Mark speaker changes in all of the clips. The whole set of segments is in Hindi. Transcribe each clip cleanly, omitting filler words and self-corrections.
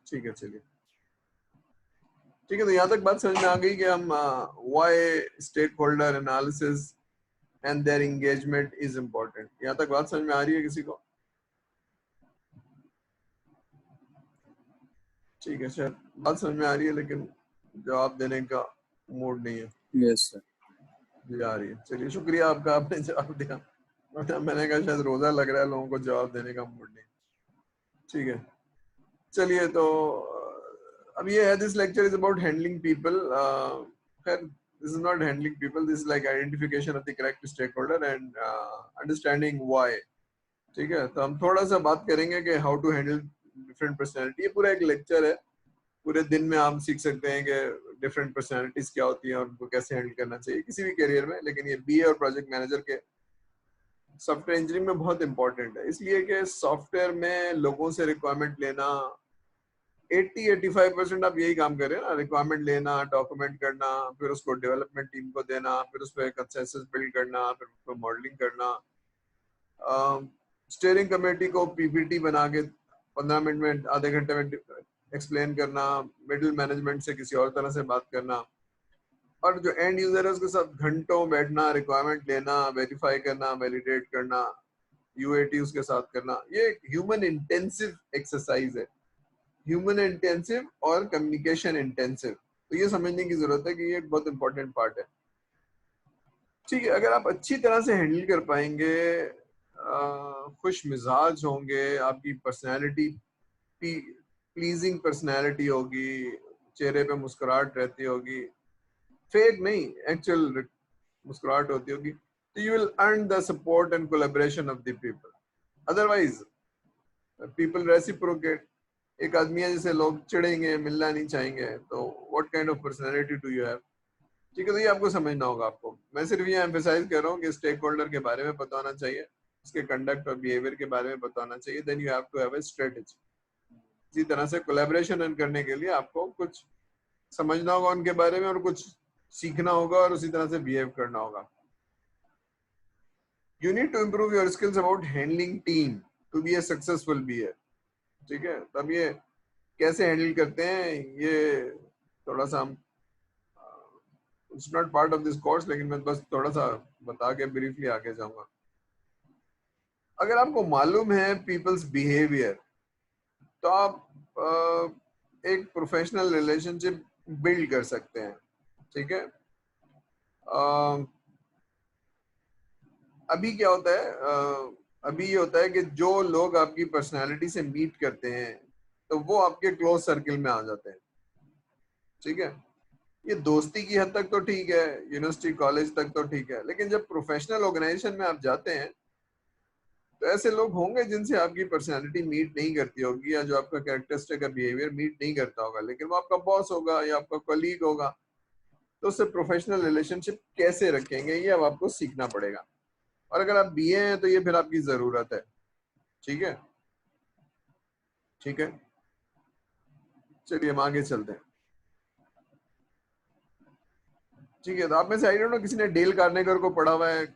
Speaker 1: ठीक है, चलिए ठीक है। तो यहाँ तक बात समझ में आ गई कि हम why stakeholder analysis and their engagement is important. यहाँ तक बात समझ में आ रही है किसी को? ठीक है, शायद बात समझ में आ रही है लेकिन जवाब देने का मूड नहीं है।
Speaker 2: Yes sir.
Speaker 1: जी आ रही है, चलिए शुक्रिया आपका, आपने जवाब दिया। मैंने कहा शायद रोजा लग रहा है, लोगों को जवाब देने का मूड नहीं। ठीक है, चलिए तो अब ये है, this lecture is about handling people. खैर this is not handling people, this is like identification of the correct stakeholder and understanding why. ठीक है, तो हम थोड़ा सा बात करेंगे कि how to handle different personality. ये पूरा एक लेक्चर है, पूरे दिन में आप सीख सकते हैं कि डिफरेंट पर्सनैलिटीज क्या होती हैं और उनको कैसे हैंडल करना चाहिए किसी भी करियर में। लेकिन ये बीए और प्रोजेक्ट मैनेजर के सॉफ्टवेयर इंजीनियरिंग में बहुत इंपॉर्टेंट है, इसलिए कि सॉफ्टवेयर में लोगों से रिक्वायरमेंट लेना 80-85% आप यही काम कर रहे हैं ना, रिक्वायरमेंट लेना, डॉक्यूमेंट करना, फिर उसको डेवलपमेंट टीम को देना, फिर उस पर कंसेंसस बिल्ड करना, फिर उस पर मॉडलिंग करना, स्टीयरिंग कमेटी को पीपीटी बना के 15 मिनट में, आधे घंटे में एक्सप्लेन करना, मिडिल मैनेजमेंट से किसी और तरह से बात करना, और जो एंड यूजर है उसके साथ घंटों बैठना, रिक्वायरमेंट लेना, वेरीफाई करना, वैलिडेट करना, यूएटी उसके साथ करना। ये ह्यूमन इंटेंसिव एक्सरसाइज है, ह्यूमन इंटेंसिव और कम्युनिकेशन इंटेंसिव। तो ये समझने की जरूरत है कि ये एक बहुत इंपॉर्टेंट पार्ट है। ठीक है, अगर आप अच्छी तरह से हैंडल कर पाएंगे, खुश मिजाज होंगे, आपकी पर्सनैलिटी प्लीजिंग पर्सनैलिटी होगी, चेहरे पे मुस्कुराहट रहती होगी, फेक नहीं एक्चुअल मुस्कुराहट होती होगी, तो you will earn the support and collaboration of the people. Otherwise people reciprocate. एक आदमी है जिसे लोग चिढ़ेंगे, मिलना नहीं चाहेंगे, तो what kind of personality do you have? ठीक है, तो ये आपको समझना होगा। आपको मैं सिर्फ ये एम्फेसाइज कर रहा हूँ कि स्टेक होल्डर के बारे में पता होना चाहिए, उसके कंडक्ट और बिहेवियर के बारे में पता होना चाहिए। Then you have to have a strategy. इसी तरह से कोलैबोरेशन रन करने के लिए आपको कुछ समझना होगा उनके बारे में और कुछ सीखना होगा और उसी तरह से बिहेव करना होगा। You need to improve your skills about handling team to be a successful beer. ठीक है, तब ये कैसे हैंडल करते हैं, ये थोड़ा सा हम, it's not part of this course, लेकिन मैं बस थोड़ा सा बता के ब्रीफली आगे जाऊंगा। अगर आपको मालूम है पीपल्स बिहेवियर, तो आप एक प्रोफेशनल रिलेशनशिप बिल्ड कर सकते हैं। ठीक है, अभी क्या होता है, अभी ये होता है कि जो लोग आपकी पर्सनालिटी से मीट करते हैं तो वो आपके क्लोज सर्किल में आ जाते हैं। ठीक है, ये दोस्ती की हद तक तो ठीक है, यूनिवर्सिटी कॉलेज तक तो ठीक है, लेकिन जब प्रोफेशनल ऑर्गेनाइजेशन में आप जाते हैं तो ऐसे लोग होंगे जिनसे आपकी पर्सनालिटी मीट नहीं करती होगी, या जो आपका कैरेक्टरिस्टिक का बिहेवियर मीट नहीं करता होगा, लेकिन वो आपका बॉस होगा या आपका कलीग होगा, तो उससे प्रोफेशनल रिलेशनशिप कैसे रखेंगे ये अब आपको सीखना पड़ेगा। और अगर आप बीए हैं तो ये फिर आपकी जरूरत है। ठीक है, ठीक है, चलिए हम आगे चलते हैं। ठीक है, तो आप में से आई डोंट नो किसी ने डेल कार्नेगर को पढ़ा हुआ है?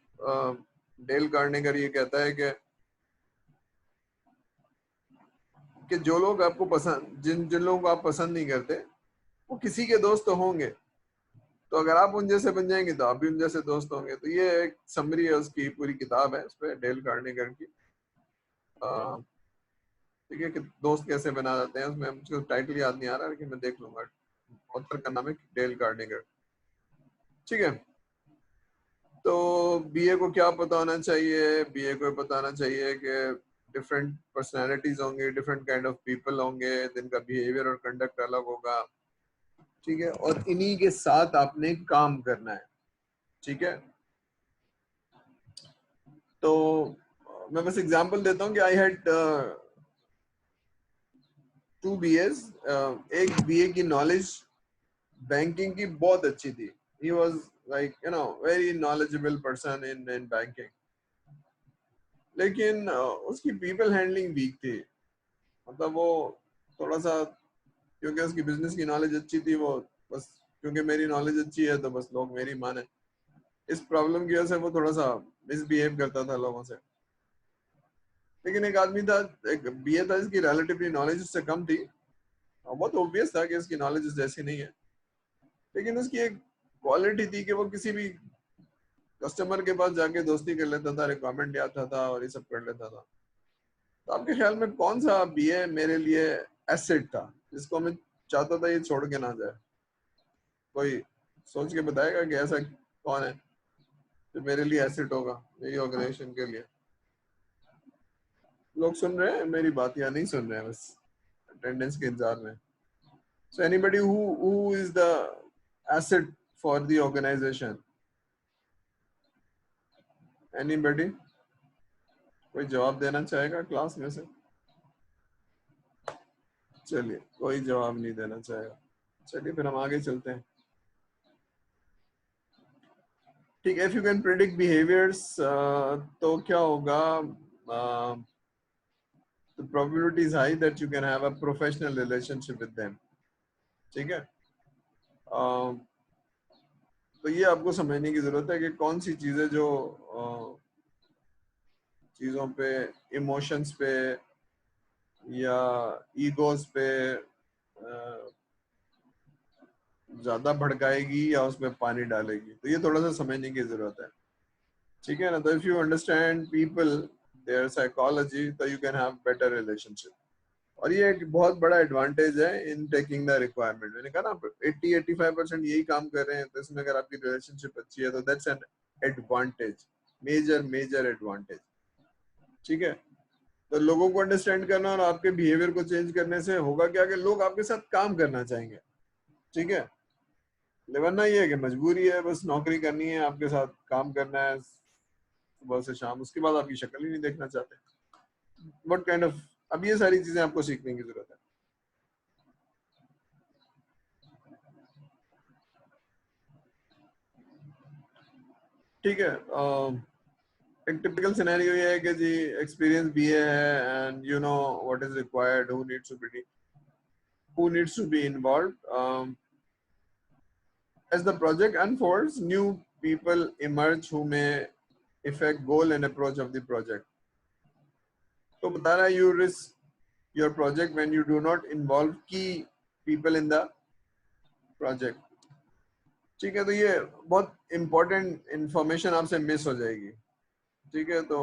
Speaker 1: डेल कार्नेगर ये कहता है कि जो लोग आपको पसंद, जिन जिन लोगों को आप पसंद नहीं करते वो किसी के दोस्त तो होंगे, तो अगर आप उन जैसे बन जाएंगे तो आप भी उन जैसे दोस्त होंगे। तो ये एक समरी है, उसकी पूरी किताब है उस पर, डेल कार्नेगर की। ठीक है, कि दोस्त कैसे बना जाते हैं, उसमें मुझे टाइटल याद नहीं आ रहा, लेकिन मैं देख लूंगा। ऑथर का नाम है डेल कार्नेगर। ठीक है, तो बीए को क्या पता होना चाहिए? बीए को पता होना चाहिए कि डिफरेंट पर्सनालिटीज होंगे, डिफरेंट काइंड ऑफ पीपल होंगे, जिनका बिहेवियर और कंडक्ट अलग होगा। ठीक है, और इन्हीं के साथ आपने काम करना है। ठीक है, तो मैं बस एग्जांपल देता हूँ कि आई हैड 2 बीएस। एक बीए की नॉलेज बैंकिंग की बहुत अच्छी थी, he was like very knowledgeable person in banking, लेकिन उसकी पीपल हैंडलिंग वीक थी। मतलब वो थोड़ा सा, क्योंकि उसकी बिजनेस की नॉलेज अच्छी थी, वो बस क्योंकि मेरी नॉलेज अच्छी है तो बस लोग मेरी माने, इस प्रॉब्लम की वजह से वो थोड़ा सा मिसबिहेव करता था लोगों से। लेकिन एक आदमी था, एक बीए था, जिसकी रिलेटिवली नॉलेज उससे कम थी, बहुत ऑब्वियस था कि इसकी नॉलेज जैसी नहीं है, लेकिन उसकी एक क्वालिटी थी कि वो किसी भी कस्टमर के पास जाके दोस्ती कर लेता था, रिक्वायरमेंट ले आता था और ये सब कर लेता था। तो आपके ख्याल में कौन सा बीए मेरे लिए एसेट था जिसको मैं चाहता था ये छोड़ के ना जाए? कोई सोच के बताएगा कि ऐसा कौन है जो मेरे लिए एसेट होगा मेरी ऑर्गेनाइजेशन के लिए? लोग सुन रहे हैं मेरी बात या नहीं सुन रहे हैं, बस अटेंडेंस के इंतजार में? So anybody who is the asset for the organisation? Anybody कोई जवाब देना चाहेगा क्लास में से? चलिए, कोई जवाब नहीं देना चाहेगा। चलिए फिर हम आगे चलते हैं। ठीक है, if you can predict behaviours, तो क्या होगा? the probability is high that you can have a professional relationship with them। ठीक है, तो ये आपको समझने की जरूरत है कि कौन सी चीजें जो चीजों पे, इमोशंस पे या ईगोस पे ज्यादा भड़काएगी या उसमें पानी डालेगी, तो ये थोड़ा सा समझने की जरूरत है। ठीक है ना? तो if you understand people, their psychology, तो you can have better relationship. और ये एक बहुत बड़ा एडवांटेज है इन टेकिंग द रिक्वायरमेंट। मैंने कहा ना 80-85% यही काम कर रहे हैं, तो इसमें अगर आपकी रिलेशनशिप अच्छी है तो that's an advantage, major major advantage. ठीक है, तो लोगों को अंडरस्टैंड करना और आपके बिहेवियर को चेंज करने से होगा क्या कि लोग आपके साथ काम करना चाहेंगे। ठीक है, वरना ये है कि मजबूरी है, बस नौकरी करनी है, आपके साथ काम करना है सुबह से शाम, उसके बाद आपकी शक्ल ही नहीं देखना चाहते। व्हाट काइंड ऑफ, अब ये सारी चीजें आपको सीखने की जरूरत है। ठीक है, एक टिपिकल सिनेरियो ये है कि जी एक्सपीरियंस बीए है and you know what is required, who needs to be involved. As the project unfolds, new people emerge who may affect goal and approach of the project. तो बता रहा है you risk your project when you do not involve key people in the project। ठीक है, तो ये बहुत इंपॉर्टेंट इंफॉर्मेशन आपसे मिस हो जाएगी। ठीक है, तो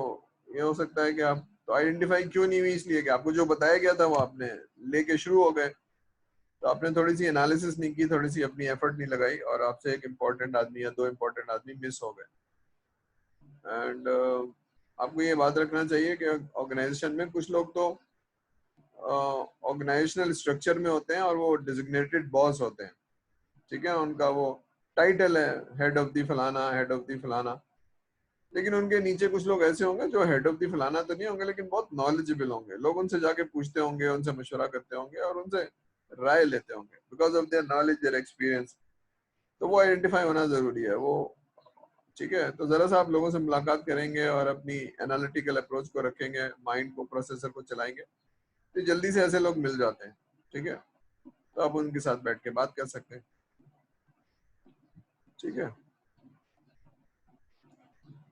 Speaker 1: ये हो सकता है कि आप तो आइडेंटिफाई क्यों नहीं हुई, इसलिए कि आपको जो बताया गया था वो आपने लेके शुरू हो गए, तो आपने थोड़ी सी एनालिसिस नहीं की, थोड़ी सी अपनी एफर्ट नहीं लगाई, और आपसे एक इम्पोर्टेंट आदमी या दो इम्पोर्टेंट आदमी मिस हो गए। एंड आपको ये बात रखना चाहिए कि ऑर्गेनाइजेशन में कुछ लोग तो ऑर्गेनाइजेशनल स्ट्रक्चर में होते हैं और वो डिजिग्नेटेड बॉस होते हैं। ठीक है, उनका वो टाइटल है हेड ऑफ दी फलाना, हेड ऑफ दी फलाना, लेकिन उनके नीचे कुछ लोग ऐसे होंगे जो हेड ऑफ दी फलाना तो नहीं होंगे, लेकिन बहुत नॉलेजेबल होंगे। लोग उनसे जाके पूछते होंगे, उनसे मशवरा करते होंगे और उनसे राय लेते होंगे because of their knowledge, their experience. तो वो आइडेंटिफाई होना जरूरी है वो। ठीक है, तो जरा सा आप लोगों से मुलाकात करेंगे और अपनी एनालिटिकल अप्रोच को रखेंगे, माइंड को, प्रोसेसर को चलाएंगे, तो जल्दी से ऐसे लोग मिल जाते हैं। ठीक है, तो आप उनके साथ बैठ के बात कर सकते हैं। ठीक है,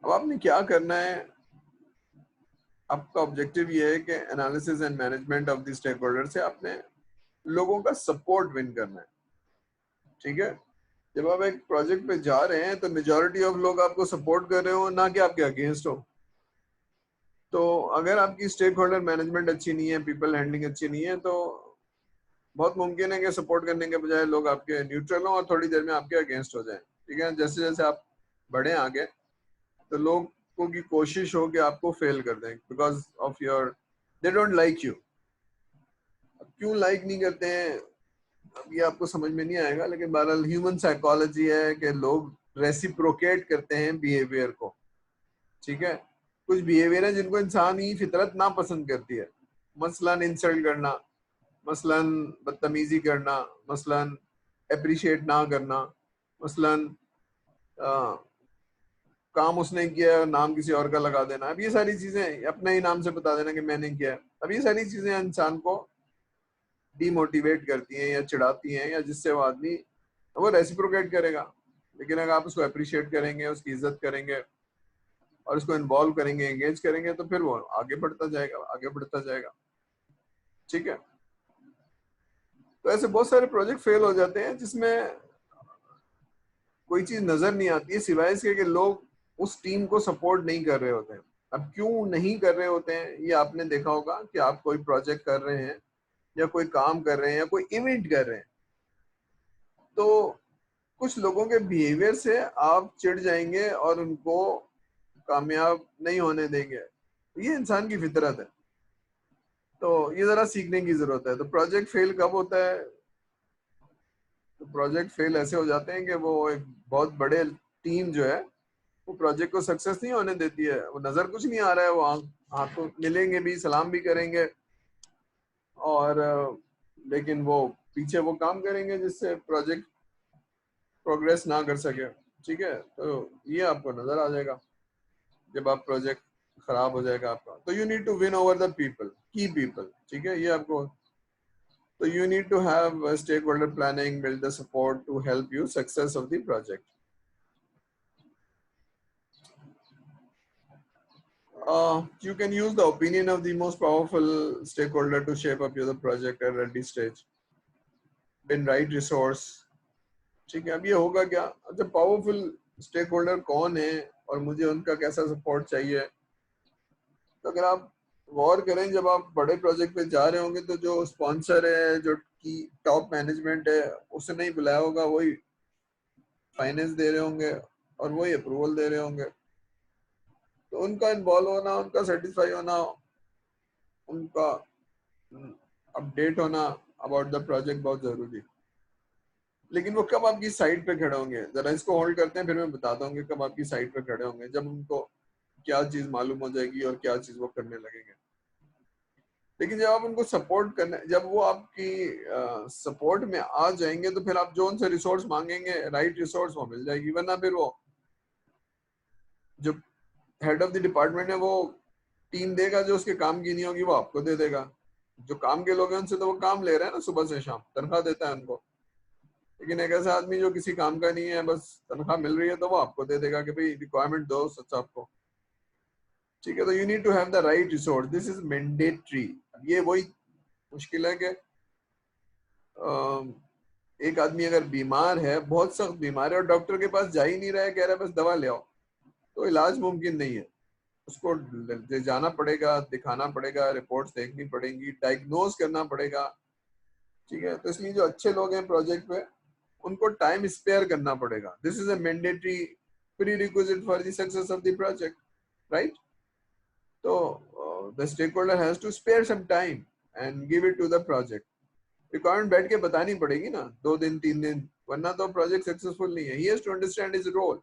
Speaker 1: अब आपने क्या करना है, आपका ऑब्जेक्टिव ये है कि analysis and management of the stakeholder से आपने लोगों का सपोर्ट विन करना है। ठीक है, जब आप एक प्रोजेक्ट पे जा रहे हैं तो मेजॉरिटी ऑफ लोग आपको सपोर्ट कर रहे हो, ना कि आपके अगेंस्ट हो। तो अगर आपकी स्टेक होल्डर मैनेजमेंट अच्छी नहीं है, पीपल हैंडलिंग अच्छी नहीं है, तो बहुत मुमकिन है कि सपोर्ट करने के बजाय लोग आपके न्यूट्रल हों और थोड़ी देर में आपके अगेंस्ट हो जाएं। ठीक है, जैसे जैसे आप बढ़े आगे, तो लोगों की कोशिश हो कि आपको फेल कर दें because of your, they don't like you. क्यों लाइक नहीं करते हैं अब ये आपको समझ में नहीं आएगा, लेकिन बहरहाल ह्यूमन साइकोलॉजी है कि लोग रेसिप्रोकेट करते हैं बिहेवियर को। ठीक है, कुछ बिहेवियर है जिनको इंसान ही फितरत ना पसंद करती है, मसलन इंसल्ट करना, मसलन बदतमीजी करना, मसलन अप्रिशिएट ना करना, मसलन काम उसने किया है नाम किसी और का लगा देना। अब ये सारी चीजें अपने ही नाम से बता देना कि मैंने किया है। अब ये सारी चीजें इंसान को डीमोटिवेट करती हैं या चिढ़ाती हैं, या जिससे वो आदमी वो रेसिप्रोकेट करेगा। लेकिन अगर आप उसको अप्रिशिएट करेंगे, उसकी इज्जत करेंगे और उसको इन्वॉल्व करेंगे, एंगेज करेंगे, तो फिर वो आगे बढ़ता जाएगा, आगे बढ़ता जाएगा। ठीक है, तो ऐसे बहुत सारे प्रोजेक्ट फेल हो जाते हैं जिसमें कोई चीज नजर नहीं आती है सिवाय इसके कि लोग उस टीम को सपोर्ट नहीं कर रहे होते हैं। अब क्यों नहीं कर रहे होते हैं ये आपने देखा होगा कि आप कोई प्रोजेक्ट कर रहे हैं या कोई काम कर रहे हैं या कोई इवेंट कर रहे हैं, तो कुछ लोगों के बिहेवियर से आप चिढ़ जाएंगे और उनको कामयाब नहीं होने देंगे। ये इंसान की फितरत है, तो ये जरा सीखने की जरूरत है। तो प्रोजेक्ट फेल कब होता है? तो प्रोजेक्ट फेल ऐसे हो जाते हैं कि वो एक बहुत बड़े टीम जो है वो प्रोजेक्ट को सक्सेस नहीं होने देती है। वो नजर कुछ नहीं आ रहा है, वो हाथ तो मिलेंगे भी, सलाम भी करेंगे, और लेकिन वो पीछे वो काम करेंगे जिससे प्रोजेक्ट प्रोग्रेस ना कर सके। ठीक है, तो ये आपको नजर आ जाएगा जब आप प्रोजेक्ट खराब हो जाएगा आपका। तो you need to win over the people, key people. ठीक है, ये आपको, तो you need to have stakeholder planning, build the support to help you success of the project. You can use the opinion of the most powerful stakeholder to shape up your project at a ready stage. Win right resource. ठीक है, अब ये होगा क्या? अच्छा, पावरफुल स्टेक होल्डर कौन है और मुझे उनका कैसा सपोर्ट चाहिए? तो अगर आप गौर करें, जब आप बड़े प्रोजेक्ट पे जा रहे होंगे तो जो स्पॉन्सर है, जो की टॉप मैनेजमेंट है, उसे नहीं बुलाया होगा, वही फाइनेंस दे रहे होंगे और वही अप्रूवल दे रहे होंगे। तो उनका इन्वॉल्व होना, उनका सेटिस्फाई होना, उनका अपडेट होना अबाउट द प्रोजेक्ट बहुत जरूरी है। लेकिन वो कब आपकी साइड पे खड़े होंगे, जरा इसको होल्ड करते हैं, फिर मैं बताता हूँ कि कब आपकी साइड पे खड़े होंगे। जब उनको क्या चीज मालूम हो जाएगी और क्या चीज वो करने लगेंगे। लेकिन जब आप उनको सपोर्ट करने, जब वो आपकी सपोर्ट में आ जाएंगे तो फिर आप जो उनसे रिसोर्स मांगेंगे, राइट रिसोर्स, वो मिल जाएगी। वरना फिर वो जो हेड ऑफ द डिपार्टमेंट है वो टीम देगा जो उसके काम की नहीं होगी, वो आपको दे देगा। जो काम के लोग हैं उनसे तो वो काम ले रहे हैं ना, सुबह से शाम तनख्वाह देता है उनको। लेकिन एक ऐसा आदमी जो किसी काम का नहीं है, बस तनख्वाह मिल रही है, तो वो आपको दे देगा कि भाई रिक्वायरमेंट दो सच आपको। ठीक है, तो you need to have the right resource, this is mandatory. ये वही मुश्किल है कि एक आदमी अगर बीमार है, बहुत सख्त बीमार है, और डॉक्टर के पास जा ही नहीं रहा है, कह रहा है बस दवा ले आओ, तो इलाज मुमकिन नहीं है। उसको ले जाना पड़ेगा, दिखाना पड़ेगा, रिपोर्ट्स देखनी पड़ेंगी, डायग्नोज करना पड़ेगा। ठीक है, तो इसलिए जो अच्छे लोग हैं प्रोजेक्ट पे, उनको टाइम स्पेयर करना पड़ेगा। This is a mandatory prerequisite for the success of the project, right? So the stakeholder has to spare some time and give it to the project. Requirement बैठ के बतानी पड़ेगी ना, 2 दिन 3 दिन, वरना तो प्रोजेक्ट सक्सेसफुल नहीं है। He has to understand his role.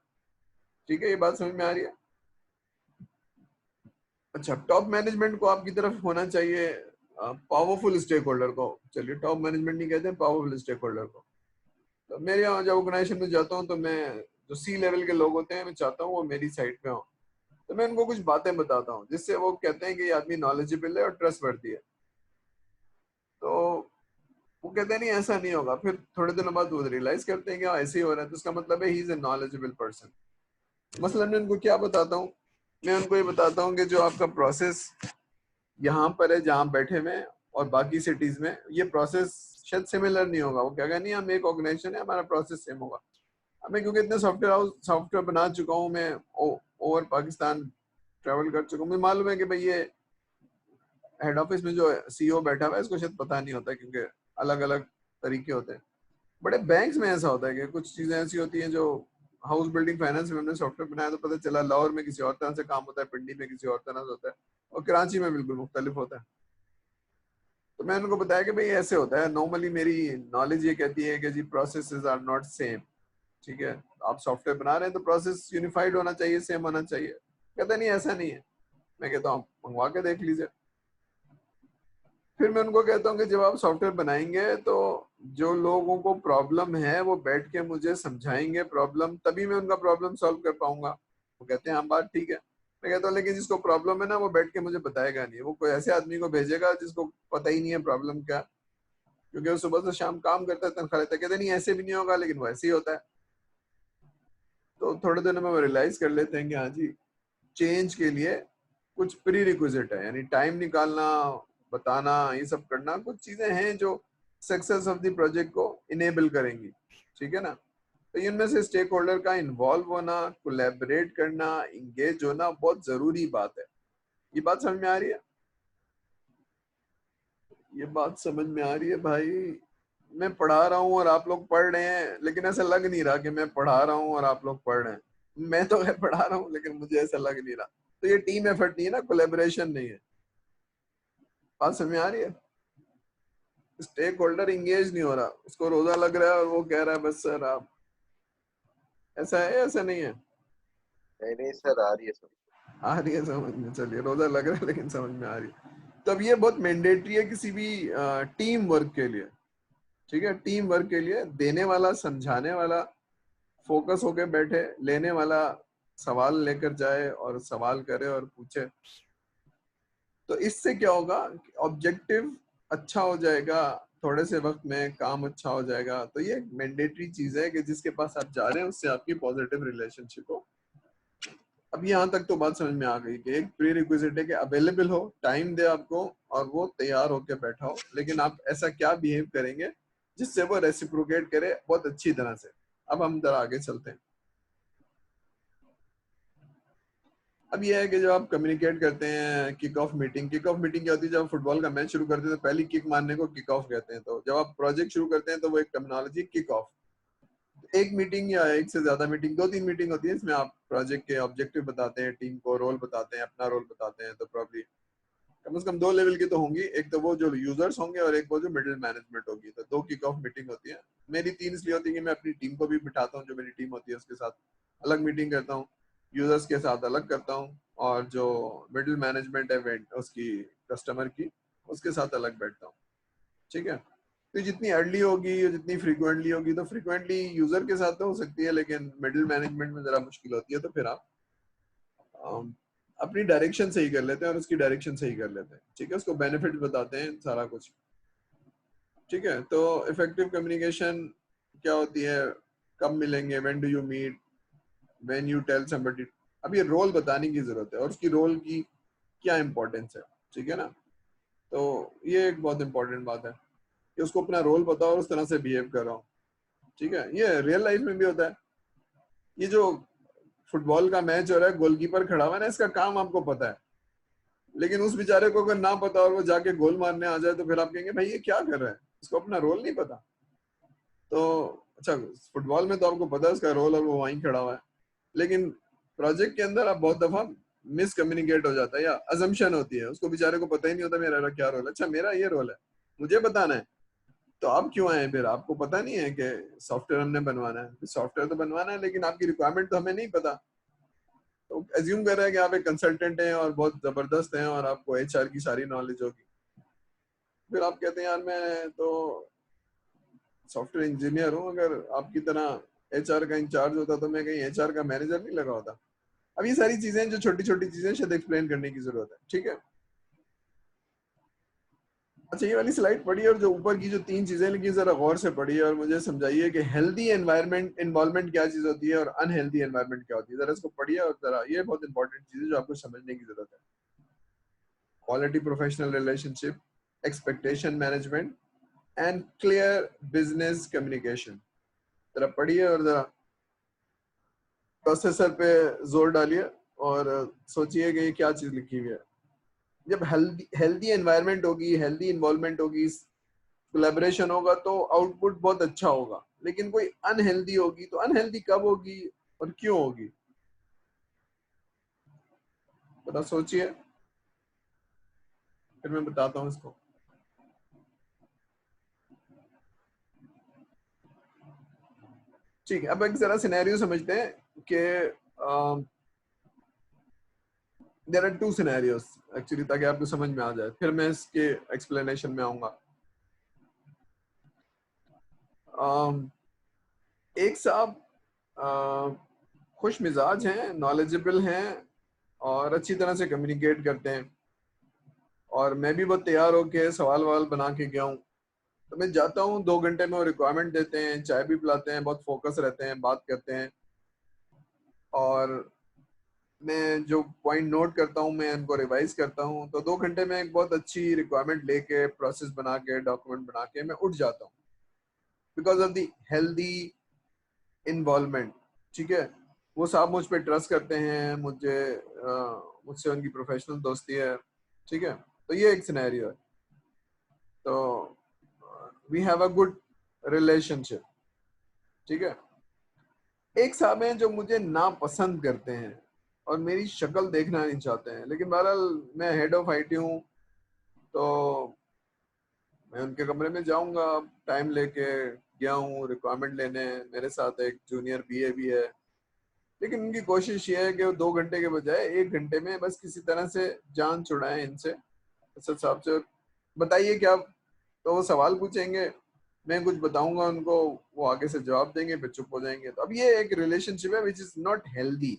Speaker 1: ठीक है, ये बात समझ में आ रही है? अच्छा, टॉप मैनेजमेंट को आपकी तरफ होना चाहिए पावरफुल स्टेक होल्डर को। चलिए, टॉप मैनेजमेंट नहीं कहते, पावरफुल स्टेक होल्डर को। तो मेरे यहाँ जब ऑर्गेनाइजेशन में जाता हूँ तो मैं, जो सी लेवल के लोग होते हैं, मैं चाहता हूँ वो मेरी साइड पे हो। तो मैं उनको कुछ बातें बताता हूँ जिससे वो कहते हैं कि ये आदमी नॉलेजेबल है और ट्रस्ट वर्दी है। तो वो कहते हैं नहीं ऐसा नहीं होगा, फिर थोड़े दिनों बाद वो रियलाइज करते हैं कि हाँ ऐसे ही हो रहा है, तो उसका मतलब है he is a knowledgeable person. मसलन मैं उनको क्या बताता हूँ, मैं उनको ये बताता हूँ कि जो आपका प्रोसेस यहाँ पर है जहाँ बैठे हुए हैं और बाकी सिटीज में, ये प्रोसेस शायद सिमिलर नहीं होगा। वो क्या कहेगा, नहीं हम एक ऑर्गेनाइजेशन है, हमारा प्रोसेस सेम होगा। अब मैं क्योंकि इतने सॉफ्टवेयर बना चुका हूँ, मैं ओवर पाकिस्तान ट्रेवल कर चुका हूँ, मुझे मालूम है कि भाई ये हेड ऑफिस में जो सीईओ बैठा हुआ है इसको शायद पता नहीं होता, क्योंकि अलग अलग तरीके होते हैं। बड़े बैंक्स में ऐसा होता है कि कुछ चीजें ऐसी होती हैं जो हाउस बिल्डिंग फाइनेंस में हमने सॉफ्टवेयर बनाया तो पता चला लाहौर में किसी और तरह से काम होता है, पिंडी में किसी और तरह से होता है, और कराची में बिल्कुल मुख्तलिफ होता है। तो मैंने उनको बताया कि भाई ऐसे होता है, नॉर्मली मेरी नॉलेज ये कहती है कि जी प्रोसेसेस आर नॉट सेम। ठीक है, आप सॉफ्टवेयर बना रहे हैं तो प्रोसेस यूनिफाइड होना चाहिए, सेम होना चाहिए। कहता नहीं ऐसा नहीं है। मैं कहता हूँ मंगवा के देख लीजिए। फिर मैं उनको कहता हूँ कि जब आप सॉफ्टवेयर बनाएंगे तो जो लोगों को प्रॉब्लम है वो बैठ के मुझे समझाएंगे प्रॉब्लम, तभी मैं उनका प्रॉब्लम सॉल्व कर पाऊंगा। वो कहते हैं हाँ बात ठीक है। मैं कहता हूँ लेकिन जिसको प्रॉब्लम है ना वो बैठ के मुझे बताएगा नहीं, वो कोई ऐसे आदमी को भेजेगा जिसको पता ही नहीं है प्रॉब्लम क्या, क्योंकि वो सुबह से शाम काम करता है, तनख्वाह लेता है। कहते नहीं ऐसे भी नहीं होगा, लेकिन वो ऐसे ही होता है। तो थोड़े दिनों में वो रियलाइज कर लेते हैं कि हाँ जी, चेंज के लिए कुछ प्री रिक्विजिट है, यानी टाइम निकालना, बताना, ये सब करना, कुछ चीजें हैं जो सक्सेस ऑफ द प्रोजेक्ट को इनेबल करेंगी, ठीक है ना। तो इनमें से स्टेक होल्डर का इन्वॉल्व होना, कोलैबोरेट करना, इंगेज होना बहुत जरूरी बात है। ये बात समझ में आ रही है? ये बात समझ में आ रही है भाई? मैं पढ़ा रहा हूँ और आप लोग पढ़ रहे हैं, लेकिन ऐसा लग नहीं रहा कि मैं पढ़ा रहा हूँ और आप लोग पढ़ रहे हैं। मैं तो है पढ़ा रहा हूँ, लेकिन मुझे ऐसा लग नहीं रहा। तो ये टीम एफर्ट नहीं है ना, कोलैबोरेशन नहीं है। बात समझ में आ रही है? स्टेक होल्डर इंगेज नहीं हो रहा, उसको रोजा लग रहा है और वो कह रहा है बस सर आप, ऐसा है ऐसा नहीं है?
Speaker 2: नहीं नहीं सर, आ रही है सर।
Speaker 1: आ रही है समझ में, चलिए रोजा लग रहा है लेकिन समझ में आ रही है। तब ये बहुत मैंडेटरी है किसी भी टीम वर्क के लिए, ठीक है। टीम वर्क के लिए देने वाला, समझाने वाला फोकस होके बैठे, लेने वाला सवाल लेकर जाए और सवाल करे और पूछे। तो इससे क्या होगा, ऑब्जेक्टिव अच्छा हो जाएगा, थोड़े से वक्त में काम अच्छा हो जाएगा। तो ये मैंडेटरी चीज है कि जिसके पास आप जा रहे हैं उससे आपकी पॉजिटिव रिलेशनशिप हो। अब यहाँ तक तो बात समझ में आ गई कि एक प्री रिक्विजिट है कि अवेलेबल हो, टाइम दे आपको और वो तैयार होकर बैठा हो, लेकिन आप ऐसा क्या बिहेव करेंगे जिससे वो रेसिप्रोकेट करे बहुत अच्छी तरह से। अब हम जरा आगे चलते हैं। अब ये है कि जब आप कम्युनिकेट करते हैं, kick off meeting, kick off meeting क्या होती है? जब आप फुटबॉल का मैच शुरू करते हैं तो पहली किक मारने को किक ऑफ कहते हैं। तो जब आप प्रोजेक्ट शुरू करते हैं तो वो एक टर्मिनोलॉजी किक ऑफ। एक मीटिंग या एक से ज्यादा मीटिंग, 2-3 मीटिंग होती है, इसमें आप प्रोजेक्ट के ऑब्जेक्टिव बताते हैं, टीम को रोल बताते हैं, अपना रोल बताते हैं। तो प्रॉब्ली कम से कम 2 लेवल की तो होंगी, एक तो वो जो यूजर्स होंगे और एक वो जो मिडिल मैनेजमेंट होगी। तो 2 किक ऑफ मीटिंग होती है। मेरी 3 इसलिए होती है कि मैं अपनी टीम को भी बिठाता हूँ, जो मेरी टीम होती है उसके साथ अलग मीटिंग करता हूँ, यूजर्स के साथ अलग करता हूँ, और जो मिडिल मैनेजमेंट है उसकी, कस्टमर की, उसके साथ अलग बैठता हूँ, ठीक है। तो जितनी अर्ली होगी या जितनी फ्रीक्वेंटली होगी, तो फ्रीक्वेंटली यूजर के साथ तो हो सकती है, लेकिन मिडिल मैनेजमेंट में जरा मुश्किल होती है। तो फिर आप अपनी डायरेक्शन सही कर लेते हैं और उसकी डायरेक्शन सही कर लेते हैं, ठीक है। उसको बेनिफिट बताते हैं सारा कुछ, ठीक है। तो इफेक्टिव कम्युनिकेशन क्या होती है? कब मिलेंगे, when do you meet, when you tell somebody. अब ये रोल बताने की जरूरत है और उसकी रोल की क्या इंपॉर्टेंस है, ठीक है ना। तो ये एक बहुत इंपॉर्टेंट बात है कि उसको अपना रोल पता हो और उस तरह से बिहेव कर रहा हूँ, ठीक है। ये रियल लाइफ में भी होता है। ये जो फुटबॉल का मैच हो रहा है, गोलकीपर खड़ा हुआ है ना, इसका काम आपको पता है, लेकिन उस बेचारे को अगर ना पता और वो जाके गोल मारने आ जाए तो फिर आप कहेंगे भाई ये क्या कर रहा है, इसको अपना रोल नहीं पता। तो अच्छा, फुटबॉल में तो आपको पता है उसका रोल और वो वहीं खड़ा हुआ है, लेकिन प्रोजेक्ट के अंदर आप बहुत दफा मिस कम्युनिकेट हो जाता है या अजम्पशन होती है, उसको बेचारे को पता ही नहीं होता मेरा क्या रोल है। अच्छा मेरा ये रोल है, मुझे बताना है, तो आप क्यों आए? फिर आपको पता नहीं है कि सॉफ्टवेयर हमने बनवाना है? सॉफ्टवेयर तो बनवाना है, लेकिन आपकी रिक्वायरमेंट तो हमें नहीं पता। तो एज्यूम कर रहे हैं कि आप एक कंसल्टेंट हैं और बहुत जबरदस्त हैं और आपको एचआर की सारी नॉलेज होगी। फिर आप कहते हैं यार मैं तो सॉफ्टवेयर इंजीनियर हूँ, अगर आपकी तरह एचआर का इंचार्ज होता तो मैं कहीं एचआर का मैनेजर नहीं लगा होता। अब ये सारी चीजें जो छोटी छोटी चीजें शायद एक्सप्लेन करने की जरूरत है, ठीक है। अच्छा ये वाली स्लाइड पढ़िए और जो ऊपर की जो 3 चीजें लिखी जरा गौर से पढ़िए और मुझे समझाइए कि हेल्दी एनवायरनमेंट इन्वॉल्वमेंट क्या चीज होती है और अनहेल्दी एनवायरनमेंट क्या होती है। जरा इसको पढ़िए और जरा, ये बहुत इंपॉर्टेंट चीज है जो आपको समझने की जरूरत है। Quality professional relationship, expectation management and clear business communication. जरा पढ़िए और जरा प्रोसेसर पे जोर डालिए और सोचिए कि ये क्या चीज लिखी हुई है। जब हेल्दी हेल्दी एनवायरनमेंट होगी, हेल्दी इन्वॉल्वमेंट होगी, कोलैबोरेशन होगा तो आउटपुट बहुत अच्छा होगा। लेकिन कोई अनहेल्दी होगी तो अनहेल्दी कब होगी और क्यों होगी? थोड़ा सोचिए, फिर मैं बताता हूँ इसको। ठीक है, अब एक जरा सिनेरियो समझते हैं कि देयर आर 2 सिनेरियोस एक्चुअली, ताकि आपको समझ में आ जाए, फिर मैं इसके एक्सप्लेनेशन में आऊंगा। एक साहब खुश मिजाज हैं, नॉलेजेबल हैं और अच्छी तरह से कम्युनिकेट करते हैं, और मैं भी बहुत तैयार होके सवाल वाल बना के गया हूँ। तो मैं जाता हूँ, 2 घंटे में वो रिक्वायरमेंट देते हैं, चाय भी पिलाते हैं, बहुत फोकस रहते हैं, बात करते हैं, और मैं जो पॉइंट नोट करता हूँ मैं उनको रिवाइज करता हूँ, तो 2 घंटे में एक बहुत अच्छी रिक्वायरमेंट लेके प्रोसेस बना के डॉक्यूमेंट बना के मैं उठ जाता हूँ, because of the healthy involvement. ठीक है, वो साहब मुझ पर ट्रस्ट करते हैं, मुझसे उनकी प्रोफेशनल दोस्ती है। ठीक है, तो ये एक सिनेरियो है। तो we have a good relationship. ठीक है, एक साहब हैं जो मुझे नापसंद करते हैं और मेरी शक्ल देखना नहीं चाहते हैं, लेकिन बहरहाल मैं हेड ऑफ आईटी हूँ, तो मैं उनके कमरे में जाऊंगा, टाइम लेके गया हूँ रिक्वायरमेंट लेने। मेरे साथ एक जूनियर बीए भी है, लेकिन उनकी कोशिश ये है कि वो 2 घंटे के बजाय 1 घंटे में बस किसी तरह से जान छुड़ाएं इनसे। असद साहब से बताइए क्या, तो वो सवाल पूछेंगे, मैं कुछ बताऊंगा उनको, वो आगे से जवाब देंगे, फिर चुप हो जाएंगे। तो अब ये एक रिलेशनशिप है विच इज नॉट हेल्दी।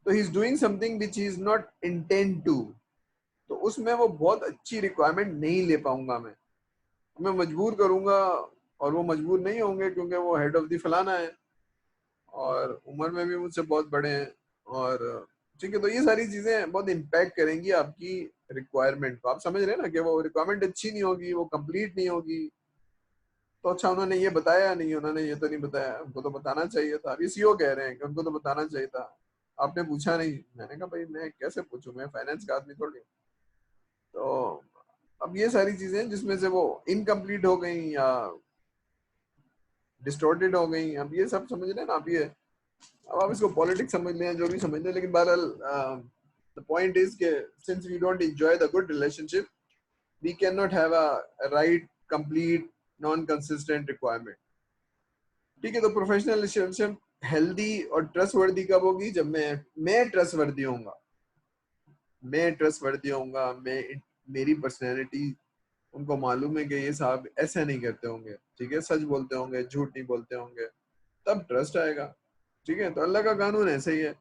Speaker 1: तो he is doing something which he is not intend to, तो उसमें वो बहुत अच्छी रिक्वायरमेंट नहीं ले पाऊंगा। मैं मजबूर करूंगा और वो मजबूर नहीं होंगे, क्योंकि वो हेड ऑफ द फलाना है और उम्र में भी मुझसे बहुत बड़े हैं। और ठीक है, तो ये सारी चीजें बहुत इम्पैक्ट करेंगी आपकी रिक्वायरमेंट को। आप समझ रहे हैं ना कि वो रिक्वायरमेंट अच्छी नहीं होगी, वो कंप्लीट नहीं होगी। तो अच्छा, उन्होंने ये बताया नहीं, उन्होंने ये तो नहीं बताया, उनको तो बताना चाहिए था। अभी सीओ कह रहे हैं कि उनको तो बताना चाहिए था, आपने पूछा नहीं। मैंने कहा भाई मैं कैसे पूछूं, मैं फाइनेंस का आदमी थोड़ी हूं। तो अब ये सारी चीजें जिसमें से वो इनकम्प्लीट हो गई या डिस्टोर्टेड हो गई, अब ये सब समझ रहे हैं ना आप। ये अब आप इसको पॉलिटिक्स समझ लें, जो भी समझ लें, लेकिन बहरहाल द पॉइंट इज के since we don't enjoy the good relationship, we can not have a right complete non consistent requirement. ठीक है, तो प्रोफेशनल रिलेशनशिप हेल्दी और ट्रस्टवर्दी कब होगी? जब मैं ट्रस्टवर्दी होऊंगा, मैं ट्रस्टवर्दी होऊंगा, मेरी पर्सनैलिटी उनको मालूम है कि ये साहब ऐसा नहीं करते होंगे, ठीक है, सच बोलते होंगे, झूठ नहीं बोलते होंगे, तब ट्रस्ट आएगा। ठीक है, तो अल्लाह का कानून ऐसे ही है,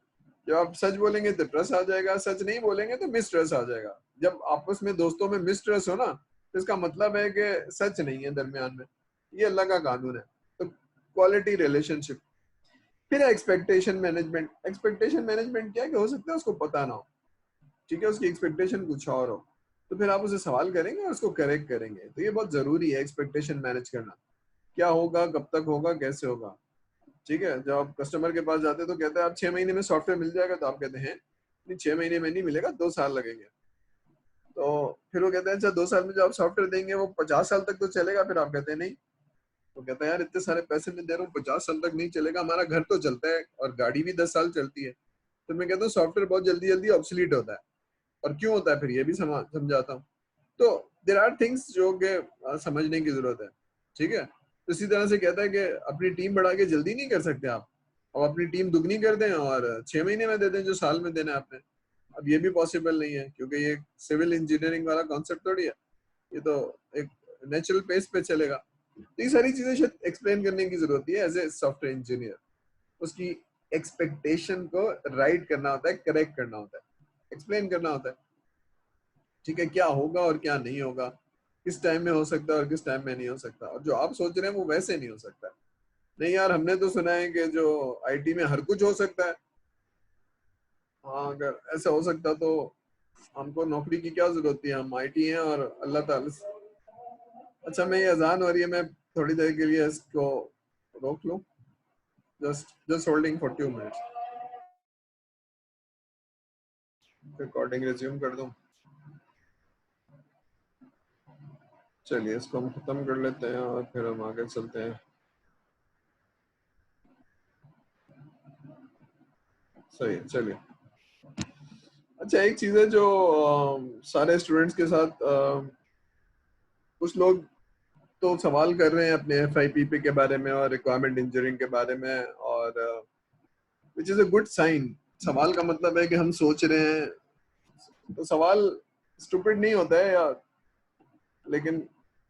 Speaker 1: जब आप सच बोलेंगे तो ट्रस्ट आ जाएगा, सच नहीं बोलेंगे तो मिसट्रस्ट आ जाएगा। जब आपस में दोस्तों में मिसट्रस्ट हो ना, तो इसका मतलब है कि सच नहीं है दरमियान में। ये अल्लाह का कानून है। तो क्वालिटी रिलेशनशिप। फिर एक्सपेक्टेशन मैनेजमेंट। एक्सपेक्टेशन मैनेजमेंट क्या है कि हो सकता है उसको पता ना हो, ठीक है, उसकी एक्सपेक्टेशन कुछ और हो, तो फिर आप उसे सवाल करेंगे और उसको करेक्ट करेंगे। तो ये बहुत जरूरी है एक्सपेक्टेशन मैनेज करना। क्या होगा, कब तक होगा, कैसे होगा। ठीक है, जब आप कस्टमर के पास जाते हैं तो कहते हैं आप 6 महीने में सॉफ्टवेयर मिल जाएगा, तो आप कहते हैं नहीं, 6 महीने में नहीं मिलेगा, 2 साल लगेंगे। तो फिर वो कहते हैं अच्छा 2 साल में जो आप सॉफ्टवेयर देंगे वो 50 साल तक तो चलेगा। फिर आप कहते हैं नहीं। तो कहता है यार इतने सारे पैसे मैं दे रहा हूँ, 50 साल तक नहीं चलेगा, हमारा घर तो चलता है और गाड़ी भी 10 साल चलती है। तो मैं कहता हूँ सॉफ्टवेयर बहुत जल्दी जल्दी ऑब्सोलीट होता है। और क्यों होता है फिर ये भी समझाता हूँ। तो देर आर थिंग्स जो कि समझने की जरूरत है। ठीक है, तो इसी तरह से कहता है कि अपनी टीम बढ़ा के जल्दी नहीं कर सकते आप, और अपनी टीम दुगनी कर दें और 6 महीने में दे दें जो साल में देना है आपने। अब ये भी पॉसिबल नहीं है, क्योंकि ये सिविल इंजीनियरिंग वाला कॉन्सेप्ट थोड़ी है, ये तो एक नेचुरल पेस पे चलेगा। तो ये सारी चीजें शायद एक्सप्लेन करने की जरूरत है एज ए सॉफ्टवेयर इंजीनियर। उसकी एक्सपेक्टेशन को राइट करना होता है, करेक्ट करना होता है, एक्सप्लेन करना होता है। ठीक है, क्या होगा और क्या नहीं होगा, किस टाइम में हो सकता है और किस टाइम में नहीं हो सकता, और जो आप सोच रहे हैं वो वैसे नहीं हो सकता। नहीं यार, हमने तो सुना है कि जो आईटी में हर कुछ हो सकता है। हाँ, अगर ऐसा हो सकता तो हमको नौकरी की क्या जरूरत थी, हम आईटी हैं और अल्लाह ताला अच्छा, मैं ये अजान हो रही है, मैं थोड़ी देर के लिए इसको रोक लूं। Just just holding for 2 minutes. Recording resume कर दूं? चलिए इसको हम खत्म कर लेते हैं और फिर हम आगे चलते हैं। सही है, चलिए। अच्छा, एक चीज है जो सारे स्टूडेंट्स के साथ कुछ लोग तो सवाल कर रहे हैं अपने FIPP के बारे में और रिक्वायरमेंट इंजीनियरिंग के बारे में, और which is a good sign. सवाल का मतलब है कि हम सोच रहे हैं। तो सवाल स्टूपिड नहीं होता है यार, लेकिन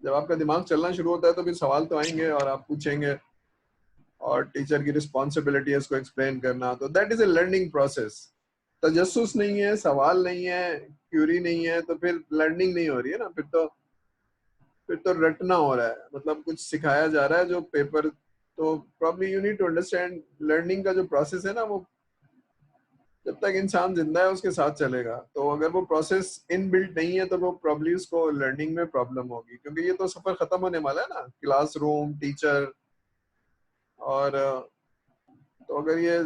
Speaker 1: जब आपका दिमाग चलना शुरू होता है तो फिर सवाल तो आएंगे और आप पूछेंगे, और टीचर की रिस्पॉन्सिबिलिटी है इसको एक्सप्लेन करना। तो that is a learning process. तजस्सुस नहीं है, सवाल नहीं है, क्यूरी नहीं है, तो फिर लर्निंग नहीं हो रही है ना। फिर तो रटना हो रहा है, मतलब कुछ सिखाया जा रहा है जो पेपर। तो probably you need to understand learning का जो प्रोसेस है ना, वो जब तक इंसान जिंदा है उसके साथ चलेगा। तो अगर वो प्रोसेस इनबिल्ट नहीं है तो वो प्रॉब्ली उसको लर्निंग में प्रॉब्लम होगी, क्योंकि ये तो सफर खत्म होने वाला है ना, क्लासरूम, टीचर, और तो अगर ये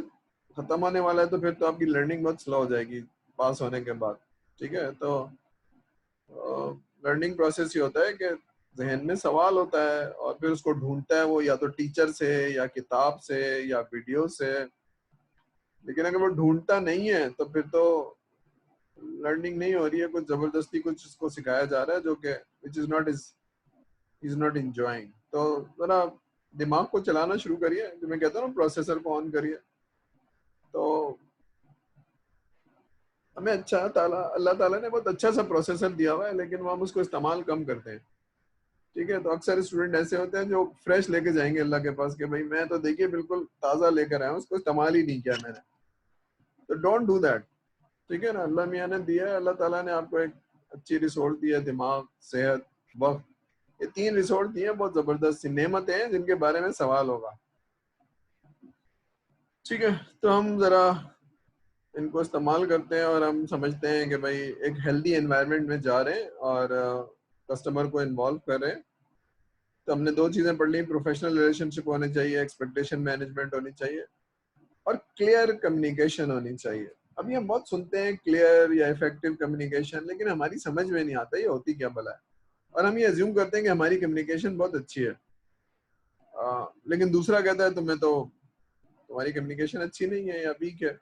Speaker 1: खत्म होने वाला है तो फिर तो आपकी लर्निंग बहुत स्लो हो जाएगी पास होने के बाद। ठीक है, तो लर्निंग प्रोसेस ये होता है कि जहन में सवाल होता है और फिर उसको ढूंढता है वो, या तो टीचर से या किताब से या वीडियो से। लेकिन अगर वो ढूंढता नहीं है तो फिर तो लर्निंग नहीं हो रही है, कुछ जबरदस्ती कुछ उसको सिखाया जा रहा है जो कि विच इज नॉट इंजॉइंग। तो जरा दिमाग को चलाना शुरू करिए, जो मैं कहता हूँ प्रोसेसर को ऑन करिए। तो हमें अल्लाह ताला ने बहुत अच्छा सा प्रोसेसर दिया हुआ है, लेकिन वो हम उसको इस्तेमाल कम करते हैं। ठीक है, तो अक्सर स्टूडेंट ऐसे होते हैं जो फ्रेश लेके जाएंगे अल्लाह के पास कि भाई मैं तो देखिए बिल्कुल ताज़ा लेकर आया हूँ, उसको इस्तेमाल ही नहीं किया मैंने। तो डोंट डू दैट। ठीक है ना, अल्लाह मियाँ ने दिया है, अल्लाह ताला ने आपको एक अच्छी रिसोर्स दी है, दिमाग, सेहत, वक्त, ये 3 रिसोर्स दिए हैं, बहुत जबरदस्त सी नेमतें हैं जिनके बारे में सवाल होगा। ठीक है, तो हम जरा इनको इस्तेमाल करते हैं और हम समझते हैं कि भाई एक हेल्दी एनवायरनमेंट में जा रहे हैं और कस्टमर को इन्वॉल्व कर रहे हैं। तो हमने 2 चीजें पढ़ ली, प्रोफेशनल रिलेशनशिप होनी चाहिए, एक्सपेक्टेशन मैनेजमेंट होनी चाहिए, और क्लियर कम्युनिकेशन होनी चाहिए। अभी हम बहुत सुनते हैं क्लियर या इफेक्टिव कम्युनिकेशन, लेकिन हमारी समझ में नहीं आता ये होती क्या भला है, और हम ये अज्यूम करते हैं कि हमारी कम्युनिकेशन बहुत अच्छी है। लेकिन दूसरा कहता है तुम्हें तो तुम्हारी कम्युनिकेशन अच्छी नहीं है या वीक है।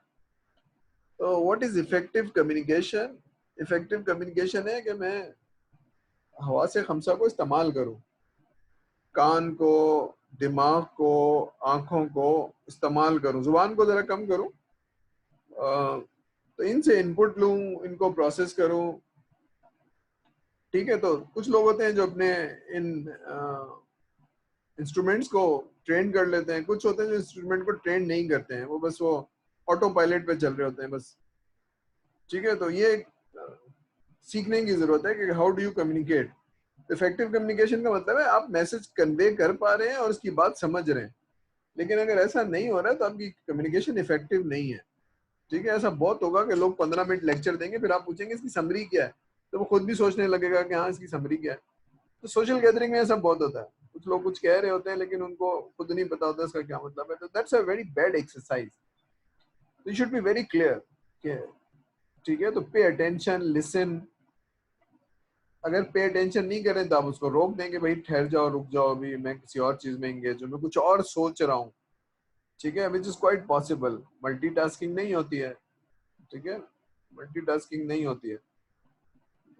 Speaker 1: तो what is effective communication? Effective communication है कि मैं हवा से खमसा को इस्तेमाल करूं, कान को, दिमाग को, आंखों को इस्तेमाल करूं, जुबान को जरा कम करूं। तो इनसे इनपुट लूं, इनको प्रोसेस करूं। ठीक है, तो कुछ लोग होते हैं जो अपने इन इंस्ट्रूमेंट्स को ट्रेन कर लेते हैं, कुछ होते हैं जो इंस्ट्रूमेंट को ट्रेन नहीं करते हैं, वो बस वो ऑटो पायलट पे चल रहे होते हैं बस। ठीक है, तो ये सीखने की जरूरत है कि how do you communicate. Effective communication का मतलब है आप मैसेज कन्वे कर पा रहे हैं और उसकी बात समझ रहे हैं। लेकिन अगर ऐसा नहीं हो रहा है तो आपकी कम्युनिकेशन इफेक्टिव नहीं है। ठीक है, ऐसा बहुत होगा कि लोग 15 मिनट लेक्चर देंगे, फिर आप पूछेंगे इसकी समरी क्या है, तो वो खुद भी सोचने लगेगा कि हाँ इसकी समरी क्या है। तो सोशल गैदरिंग में ऐसा बहुत होता है, कुछ लोग कुछ कह रहे होते हैं लेकिन उनको खुद नहीं पता होता इसका क्या मतलब है। तो that's a very bad exercise. You should be very clear. ठीक है, तो पे अटेंशन, लिसन। अगर पे अटेंशन नहीं करें तो आप उसको रोक देंगे, भाई ठहर जाओ, रुक जाओ, अभी मैं किसी और चीज में एंगेज हूँ, मैं कुछ और सोच रहा हूँ। ठीक है, which is quite possible. Multitasking नहीं होती है। ठीक है, मल्टीटास्किंग नहीं होती है।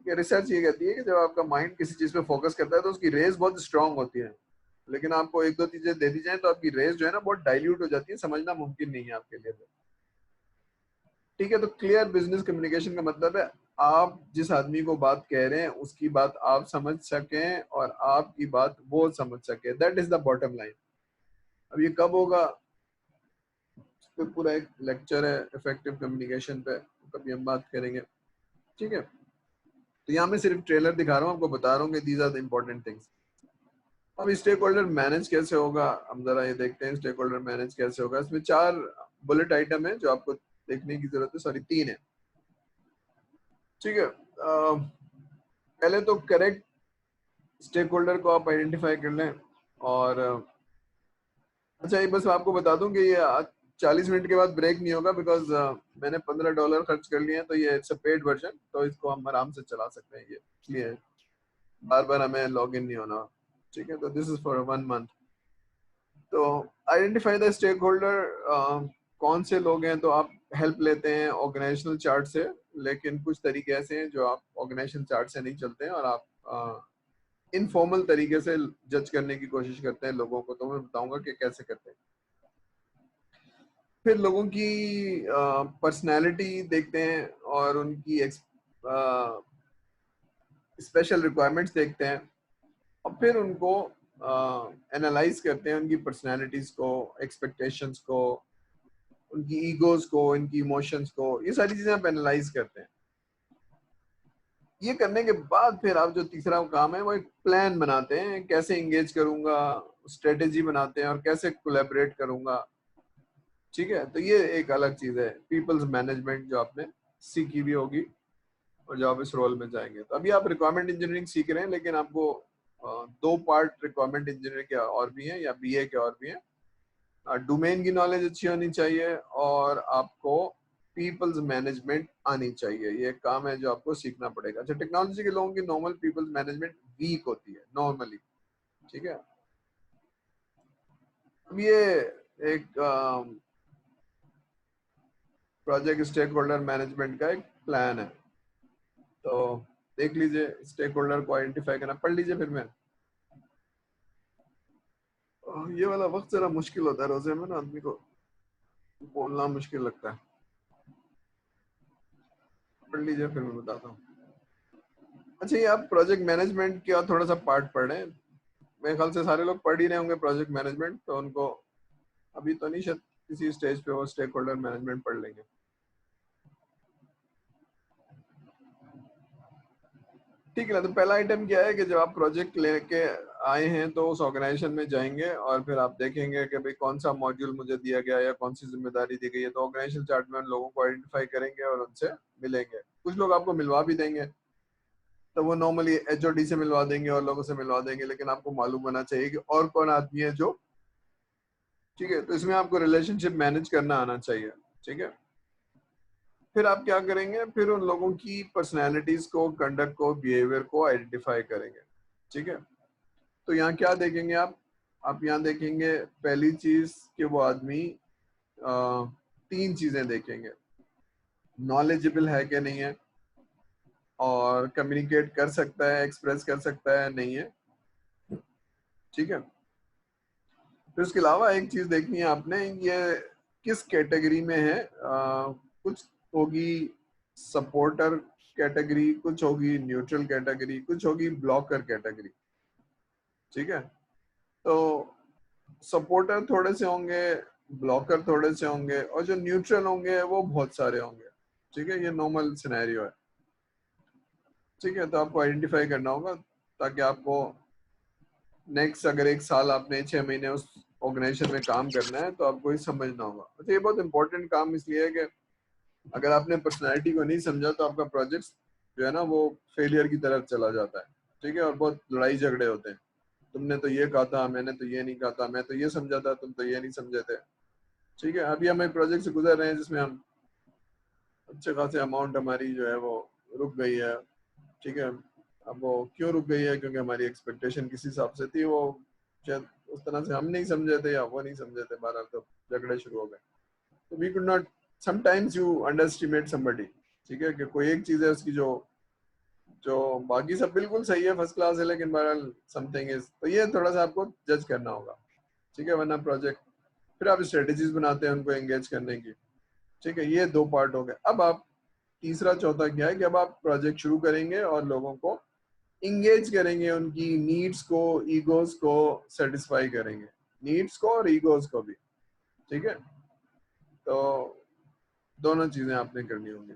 Speaker 1: रिसर्च ये कहती है कि जब आपका माइंड किसी चीज पे फोकस करता है तो उसकी रेज बहुत स्ट्रांग होती है, लेकिन आपको 1-2 चीजें दे दी जाए तो आपकी रेज जो है ना बहुत डाइल्यूट हो जाती है, समझना मुमकिन नहीं है आपके लिए। ठीक है, तो क्लियर बिजनेस कम्युनिकेशन का मतलब है आप जिस आदमी को बात कह रहे हैं उसकी बात आप समझ सकें और आपकी बात वो समझ सके। That is the bottom line. अब ये कब होगा, इस पे पूरा एक लेक्चर है इफेक्टिव कम्युनिकेशन पे, कभी हम बात करेंगे। ठीक है, तो यहाँ मैं सिर्फ ट्रेलर दिखा रहा हूँ, आपको बता रहा हूँ कि these are the important things. अब स्टेक होल्डर मैनेज कैसे होगा, हम जरा ये देखते हैं स्टेक होल्डर मैनेज कैसे होगा। इसमें 4 बुलेट आइटम है जो आपको देखने की जरूरत है, सॉरी 3 है। ठीक है, पहले तो करेक्ट स्टेक होल्डर को आप आइडेंटिफाई कर लें। और अच्छा, ये बस आपको बता दूं कि ये 40 मिनट के बाद ब्रेक नहीं होगा, बिकॉज मैंने $15 खर्च कर लिए हैं, तो ये इट्स अ पेड वर्जन, तो इसको हम आराम से चला सकते हैं। ये इसलिए बार बार हमें लॉग इन नहीं होना। ठीक है, तो दिस इज फॉर 1 मंथ। तो आइडेंटिफाई द स्टेक होल्डर, कौन से लोग हैं, तो आप हेल्प लेते हैं ऑर्गेनाइजेशनल चार्ट से, लेकिन कुछ तरीके ऐसे हैं जो आप ऑर्गेनाइजेशनल चार्ट से नहीं चलते हैं और आप इनफॉर्मल तरीके से जज करने की कोशिश करते हैं लोगों को। तो मैं बताऊंगा कि कैसे करते हैं। फिर लोगों की पर्सनैलिटी देखते हैं और उनकी स्पेशल रिक्वायरमेंट्स देखते हैं, और फिर उनको एनालाइज करते हैं, उनकी पर्सनैलिटीज को, एक्सपेक्टेशंस को, उनकी ईगोज को, इनकी इमोशंस को, ये सारी चीजें आप एनालाइज करते हैं। ये करने के बाद फिर आप जो तीसरा काम है वो एक प्लान बनाते हैं, कैसे एंगेज करूंगा, स्ट्रेटेजी बनाते हैं और कैसे कोलैबोरेट करूंगा। ठीक है, तो ये एक अलग चीज है, पीपल्स मैनेजमेंट, जो आपने सीखी भी होगी और जब आप इस रोल में जाएंगे। तो अभी आप रिक्वायरमेंट इंजीनियरिंग सीख रहे हैं, लेकिन आपको दो पार्ट रिक्वायरमेंट इंजीनियरिंग के और भी हैं, या बीए के और भी हैं। डोमेन की नॉलेज अच्छी होनी चाहिए और आपको पीपल्स मैनेजमेंट आनी चाहिए। ये एक काम है जो आपको सीखना पड़ेगा। अच्छा, टेक्नोलॉजी के लोगों की नॉर्मल पीपल्स मैनेजमेंट वीक होती है नॉर्मली, ठीक है। अब ये एक प्रोजेक्ट स्टेक होल्डर मैनेजमेंट का एक प्लान है, तो देख लीजिए, स्टेक होल्डर को आइडेंटिफाई करना, पढ़ लीजिए फिर मैं। ये वाला वक्त जरा मुश्किल होता है रोजे में ना, आदमी को बोलना मुश्किल लगता है। पढ़ लीजिए फिर मैं बताता हूँ। अच्छा, ये आप प्रोजेक्ट मैनेजमेंट का थोड़ा सा पार्ट पढ़ रहे हैं, मेरे ख्याल से सारे लोग पढ़ ही रहे होंगे प्रोजेक्ट मैनेजमेंट, तो उनको अभी तो नहीं, शायद किसी स्टेज पे वो स्टेक होल्डर मैनेजमेंट पढ़ लेंगे। ठीक है ना, तो पहला आइटम क्या है कि जब आप प्रोजेक्ट लेके आए हैं तो उस ऑर्गेनाइजेशन में जाएंगे और फिर आप देखेंगे कि भाई कौन सा मॉड्यूल मुझे दिया गया या कौन सी जिम्मेदारी दी गई है। तो ऑर्गेनाइजेशन चार्ट में उन लोगों को आइडेंटिफाई करेंगे और उनसे मिलेंगे। कुछ लोग आपको मिलवा भी देंगे, तो वो नॉर्मली एचओडी से मिलवा देंगे और लोगों से मिलवा देंगे, लेकिन आपको मालूम होना चाहिए कि और कौन आदमी है जो, ठीक है। तो इसमें आपको रिलेशनशिप मैनेज करना आना चाहिए, ठीक है। फिर आप क्या करेंगे, फिर उन लोगों की पर्सनैलिटीज को, कंडक्ट को, बिहेवियर को आइडेंटिफाई करेंगे, ठीक है। तो यहाँ क्या देखेंगे आप यहाँ देखेंगे पहली चीज कि वो आदमी तीन चीजें देखेंगे, नॉलेजेबल है कि नहीं है, और कम्युनिकेट कर सकता है, एक्सप्रेस कर सकता है नहीं है, ठीक है। फिर उसके अलावा एक चीज देखनी है आपने, ये किस कैटेगरी में है। कुछ होगी सपोर्टर कैटेगरी, कुछ होगी न्यूट्रल कैटेगरी, कुछ होगी ब्लॉकर कैटेगरी, ठीक है। तो सपोर्टर थोड़े से होंगे, ब्लॉकर थोड़े से होंगे, और जो न्यूट्रल होंगे वो बहुत सारे होंगे, ठीक है। ये नॉर्मल सिनेरियो है, ठीक है। तो आपको आइडेंटिफाई करना होगा ताकि आपको नेक्स्ट, अगर एक साल आपने 6 महीने उस ऑर्गेनाइजेशन में काम करना है तो आपको ये समझना होगा। अच्छा, ये बहुत इंपॉर्टेंट काम इसलिए है कि अगर आपने पर्सनैलिटी को नहीं समझा तो आपका प्रोजेक्ट जो है ना वो फेलियर की तरफ चला जाता है, ठीक है। और बहुत लड़ाई झगड़े होते हैं, तुमने तो ये कहा था, मैंने तो ये नहीं कहा था, मैं तो ये समझा था, तुम तो ये नहीं समझे थे, ठीक है। अभी हम एक प्रोजेक्ट से गुजर रहे हैं जिसमें हम अच्छे खासे अमाउंट हमारी जो है वो रुक गई है, ठीक है। अब वो क्यों रुक गई है, क्योंकि हमारी एक्सपेक्टेशन किसी हिसाब से थी, वो शायद उस तरह से हम नहीं समझे थे या वो नहीं समझे थे, बहरहाल तो झगड़े शुरू हो गए। तो we could not, sometimes you underestimate somebody, ठीक है। कि कोई एक चीज है उसकी जो जो बाकी सब बिल्कुल सही है, फर्स्ट क्लास है, लेकिन बहरहाल समथिंग इज, तो ये थोड़ा सा आपको जज करना होगा, ठीक है। वरना प्रोजेक्ट, फिर आप स्ट्रेटेजीज बनाते हैं उनको एंगेज करने की, ठीक है। ये दो पार्ट हो गए। अब आप तीसरा चौथा क्या है कि अब आप प्रोजेक्ट शुरू करेंगे और लोगों को इंगेज करेंगे, उनकी नीड्स को, ईगोज को सेटिस्फाई करेंगे, नीड्स को और ईगोज को भी, ठीक है। तो दोनों चीजें आपने करनी होंगी,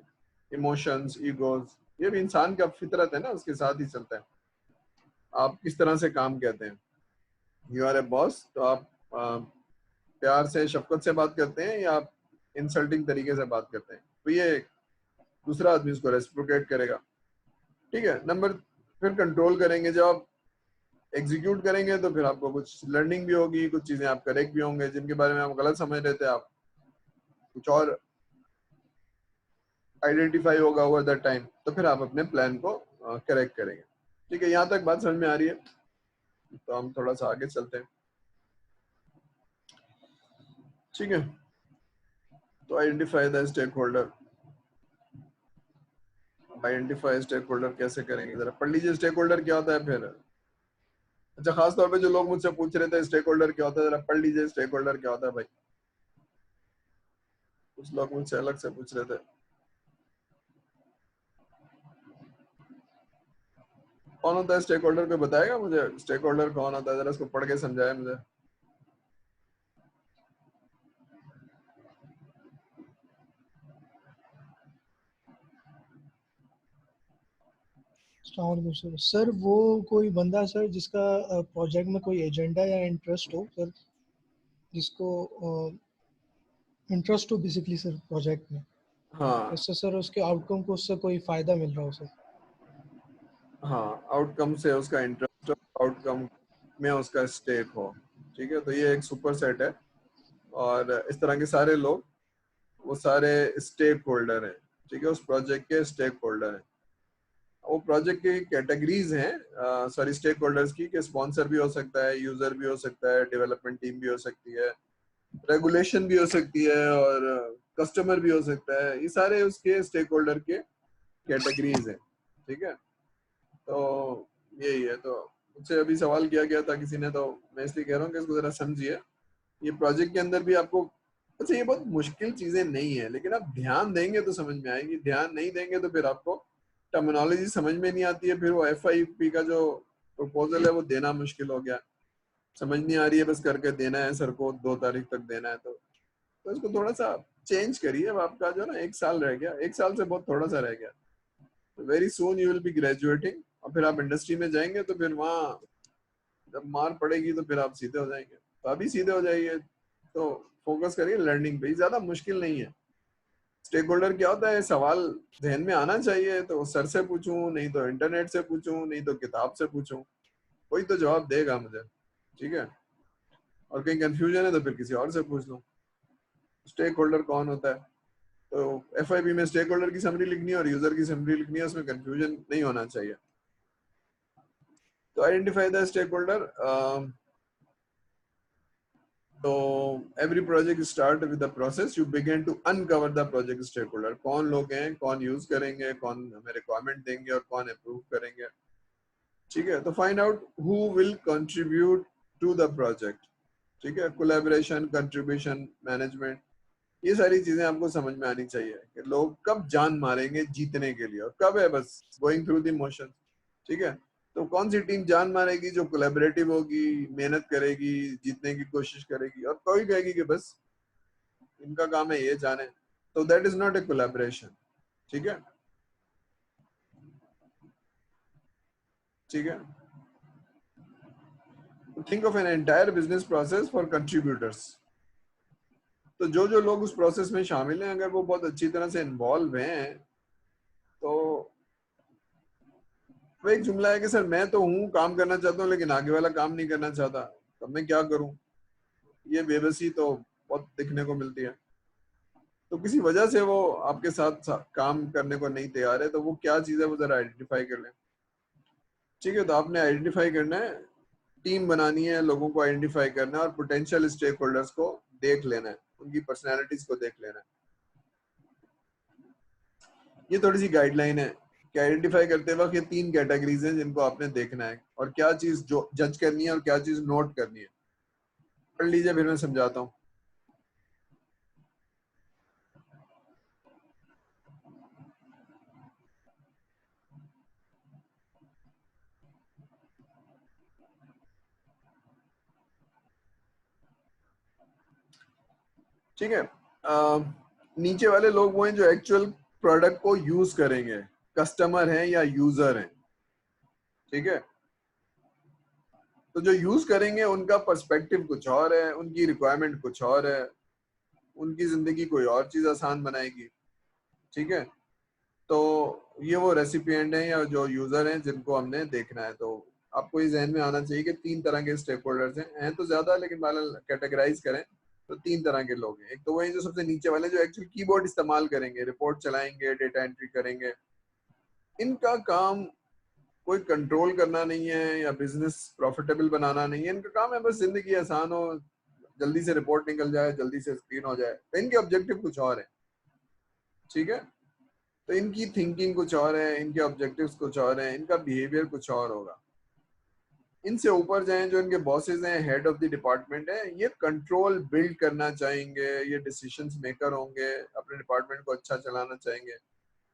Speaker 1: इमोशंस, ईगोज, ये भी इंसान का फितरत है ना, उसके साथ ही चलता है। आप किस तरह से काम कहते हैं, यू आर ए बॉस, तो आप प्यार से, शफकत से बात करते हैं या आप इंसल्टिंग तरीके से बात करते हैं, तो ये दूसरा आदमी उसको रेस्प्रोकेट करेगा, ठीक है। नंबर, फिर कंट्रोल करेंगे। जब आप एग्जीक्यूट करेंगे तो फिर आपको कुछ लर्निंग भी होगी, कुछ चीजें आप करेक्ट भी होंगे जिनके बारे में आप गलत समझ रहे थे, आप कुछ और आइडेंटिफाई होगा ओवर द टाइम, तो फिर आप अपने प्लान को करेक्ट करेंगे, ठीक है। यहाँ तक बात समझ में आ रही है? तो हम थोड़ा सा आगे चलते हैं, ठीक है। तो identify the stakeholder, identify stakeholder कैसे करेंगे, जरा पढ़ लीजिए स्टेक होल्डर क्या होता है फिर। अच्छा, खास तौर पे जो लोग मुझसे पूछ रहे थे स्टेक होल्डर क्या होता है, जरा पढ़ लीजिए स्टेक होल्डर क्या होता है भाई। कुछ लोग मुझसे अलग से पूछ रहे थे। कौन होता है स्टेक होल्डर, कोई बताएगा मुझे स्टेक होल्डर कौन होता है, जरा इसको पढ़ के समझाए मुझे।
Speaker 3: सर सर वो कोई बंदा सर जिसका प्रोजेक्ट में कोई एजेंडा या इंटरेस्ट हो सर, जिसको इंटरेस्ट हो बेसिकली सर प्रोजेक्ट में,
Speaker 1: हाँ
Speaker 3: इससे सर उसके आउटकम को उससे कोई फायदा मिल रहा हो सर।
Speaker 1: हाँ, आउटकम से उसका इंटरेस्ट, आउटकम में उसका स्टेक हो। ठीक है, तो ये एक सुपर सेट है। और इस तरह के सारे लोग, वो सारे स्टेक होल्डर हैं। ठीक है, उस प्रोजेक्ट के स्टेक होल्डर हैं। वो प्रोजेक्ट की कैटेगरीज हैं, सॉरी स्टेक होल्डर्स की, कि स्पॉन्सर भी हो सकता है, यूजर भी हो सकता है, डेवलपमेंट टीम भी हो सकती है, रेगुलेशन भी हो सकती है, और कस्टमर भी हो सकता है। ये सारे उसके स्टेक होल्डर के कैटेगरीज हैं। ठीक है, तो यही है। तो मुझसे अभी सवाल किया गया था किसी ने, तो मैं इसलिए कह रहा हूँ कि इसको जरा समझिए। ये प्रोजेक्ट के अंदर भी आपको, अच्छा ये बहुत मुश्किल चीजें नहीं है, लेकिन आप ध्यान देंगे तो समझ में आएगी, ध्यान नहीं देंगे तो फिर आपको टर्मिनोलॉजी समझ में नहीं आती है, फिर वो FIP का जो प्रपोजल है वो देना मुश्किल हो गया, समझ नहीं आ रही है, बस करके देना है सर को, 2 तारीख तक देना है। तो इसको थोड़ा सा चेंज करिए। अब आपका जो ना 1 साल रह गया, 1 साल से बहुत थोड़ा सा रह गया। Very soon you will be graduating, और फिर आप इंडस्ट्री में जाएंगे तो फिर वहाँ जब मार पड़ेगी तो फिर आप सीधे हो जाएंगे, तो अभी सीधे हो जाइए। तो फोकस करिए लर्निंग पे, ज्यादा मुश्किल नहीं है। स्टेक होल्डर क्या होता है, सवाल जहन में आना चाहिए, तो सर से पूछूं, नहीं तो इंटरनेट से पूछूं, नहीं तो किताब से पूछूं, कोई तो जवाब देगा मुझे। ठीक है, और कहीं कंफ्यूजन है तो फिर किसी और से पूछ लो। स्टेक होल्डर कौन होता है, तो FIP में स्टेक होल्डर की समरी लिखनी है और यूजर की समरी लिखनी है, उसमें कंफ्यूजन नहीं होना चाहिए। तो आइडेंटिफाई द स्टेक होल्डर। तो every project start with the process, you begin to uncover the project stakeholder. कौन लोग हैं, कौन यूज करेंगे, कौन हमें रिक्वायरमेंट देंगे और कौन अप्रूव करेंगे। ठीक है, तो find out who will contribute to the project. ठीक है, कोलैबोरेशन, कंट्रीब्यूशन, मैनेजमेंट, ये सारी चीजें आपको समझ में आनी चाहिए कि लोग कब जान मारेंगे जीतने के लिए और कब है बस गोइंग थ्रू द मोशन। ठीक है, तो कौन सी टीम जान मारेगी, जो कोलैबोरेटिव होगी, मेहनत करेगी, जीतने की कोशिश करेगी, और कोई कहेगी कि बस इनका काम है ये जाने, तो that is not a collaboration. ठीक है, ठीक है। Think of an entire business process for contributors. तो जो जो लोग उस प्रोसेस में शामिल हैं, अगर वो बहुत अच्छी तरह से इन्वॉल्व हैं, तो वो एक जुमला है कि सर मैं तो हूँ, काम करना चाहता हूँ, लेकिन आगे वाला काम नहीं करना चाहता, तब मैं क्या करूँ। ये बेबसी तो बहुत दिखने को मिलती है। तो किसी वजह से वो आपके साथ काम करने को नहीं तैयार है, तो वो क्या चीज है वो जरा आइडेंटिफाई कर लें। ठीक है, तो आपने आइडेंटिफाई करना है, टीम बनानी है, लोगों को आइडेंटिफाई करना है, और पोटेंशियल स्टेक होल्डर्स को देख लेना है, उनकी पर्सनैलिटीज को देख लेना है। ये थोड़ी सी गाइडलाइन है कि आइडेंटिफाई करते वक्त ये 3 कैटेगरीज हैं जिनको आपने देखना है, और क्या चीज जो जज करनी है और क्या चीज नोट करनी है। पढ़ लीजिए, फिर मैं समझाता हूँ। ठीक है, नीचे वाले लोग वो हैं जो एक्चुअल प्रोडक्ट को यूज करेंगे, कस्टमर हैं या यूजर हैं। ठीक है, तो जो यूज करेंगे उनका पर्सपेक्टिव कुछ और है, उनकी रिक्वायरमेंट कुछ और है, उनकी जिंदगी कोई और चीज आसान बनाएगी। ठीक है, तो ये वो रेसिपिएंट हैं या जो यूजर हैं जिनको हमने देखना है। तो आपको ये जहन में आना चाहिए कि 3 तरह के स्टेक होल्डर्स हैं तो ज्यादा, लेकिन कैटेगराइज करें तो 3 तरह के लोग हैं। एक तो वो हैं जो सबसे नीचे वाले, जो एक्चुअली कीबोर्ड इस्तेमाल करेंगे, रिपोर्ट चलाएंगे, डेटा एंट्री करेंगे। इनका काम कोई कंट्रोल करना नहीं है या बिजनेस प्रॉफिटेबल बनाना नहीं है, इनका काम है बस जिंदगी आसान हो, जल्दी से रिपोर्ट निकल जाए, जल्दी से स्क्रीन हो जाए। तो इनके ऑब्जेक्टिव कुछ और है। ठीक है, तो इनकी थिंकिंग कुछ और है, इनके ऑब्जेक्टिव्स कुछ और हैं, इनका बिहेवियर कुछ और होगा। इनसे ऊपर जाएं जो इनके बॉसेस हैं, हेड ऑफ द डिपार्टमेंट है, ये कंट्रोल बिल्ड करना चाहेंगे, ये डिसीजंस मेकर होंगे, अपने डिपार्टमेंट को अच्छा चलाना चाहेंगे।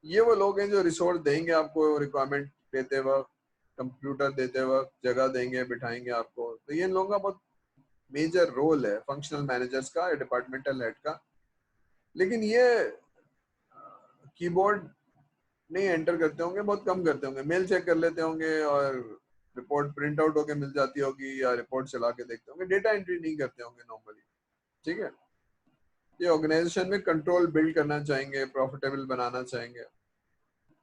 Speaker 1: ये वो लोग हैं जो रिसोर्स देंगे आपको, रिक्वायरमेंट देते वक्त, कंप्यूटर देते वक्त, जगह देंगे, बिठाएंगे आपको। तो ये इन लोगों का बहुत मेजर रोल है, फंक्शनल मैनेजर्स का, डिपार्टमेंटल हेड का। लेकिन ये कीबोर्ड नहीं एंटर करते होंगे, बहुत कम करते होंगे, मेल चेक कर लेते होंगे और रिपोर्ट प्रिंट आउट होके मिल जाती होगी, या रिपोर्ट चला के देखते होंगे, डेटा एंट्री नहीं करते होंगे नॉर्मली। ठीक है, ये ऑर्गेनाइजेशन में कंट्रोल बिल्ड करना चाहेंगे, प्रॉफिटेबल बनाना चाहेंगे।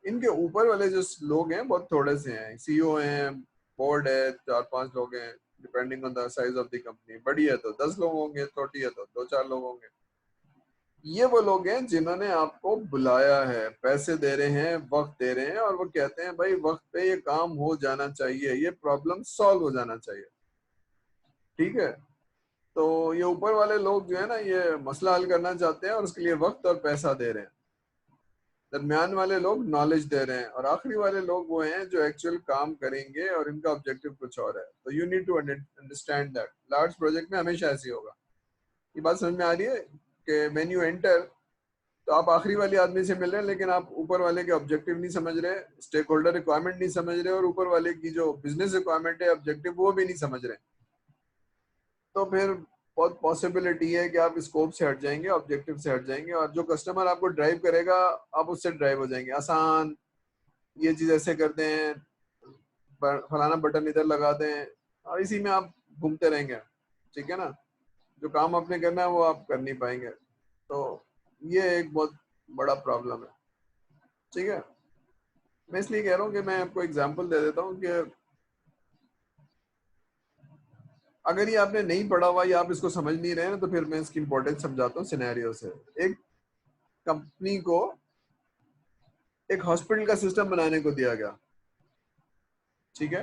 Speaker 1: इनके ऊपर वाले जो लोग हैं बहुत थोड़े से हैं, सीईओ हैं, बोर्ड है, 4-5 लोग हैं, depending on the size of the company. बड़ी है तो 10 लोग होंगे, छोटी है तो 2-4 लोग होंगे। ये वो लोग हैं जिन्होंने आपको बुलाया है, पैसे दे रहे हैं, वक्त दे रहे हैं, और वो कहते हैं भाई वक्त पे ये काम हो जाना चाहिए, ये प्रॉब्लम सॉल्व हो जाना चाहिए। ठीक है, तो ये ऊपर वाले लोग जो है ना, ये मसला हल करना चाहते हैं और उसके लिए वक्त और पैसा दे रहे हैं। दरमियान वाले लोग नॉलेज दे रहे हैं, और आखिरी वाले लोग वो हैं जो एक्चुअल काम करेंगे और इनका ऑब्जेक्टिव कुछ और है। तो you need to understand that. Large project में हमेशा ऐसी होगा। ये बात समझ में आ रही है कि व्हेन यू एंटर तो आप आखिरी वाले आदमी से मिल रहे हैं, लेकिन आप ऊपर वाले के ऑब्जेक्टिव नहीं समझ रहे, स्टेक होल्डर रिक्वायरमेंट नहीं समझ रहे, और ऊपर वाले की जो बिजनेस रिक्वायरमेंट है, ऑब्जेक्टिव, वो भी नहीं समझ रहे। तो फिर बहुत पॉसिबिलिटी है कि आप स्कोप से हट जाएंगे, ऑब्जेक्टिव से हट जाएंगे, और जो कस्टमर आपको ड्राइव करेगा आप उससे ड्राइव हो जाएंगे। आसान, ये चीज ऐसे करते हैं, फलाना बटन इधर लगा दें, और इसी में आप घूमते रहेंगे। ठीक है ना, जो काम आपने करना है वो आप कर नहीं पाएंगे। तो ये एक बहुत बड़ा प्रॉब्लम है। ठीक है, मैं इसलिए कह रहा हूँ कि मैं आपको एग्जांपल दे देता हूँ कि अगर ये आपने नहीं पढ़ा हुआ या आप इसको समझ नहीं रहे हैं, तो फिर मैं इसकी इंपॉर्टेंस समझाता हूँ सिनेरियो से। एक कंपनी को एक हॉस्पिटल का सिस्टम बनाने को दिया गया। ठीक है,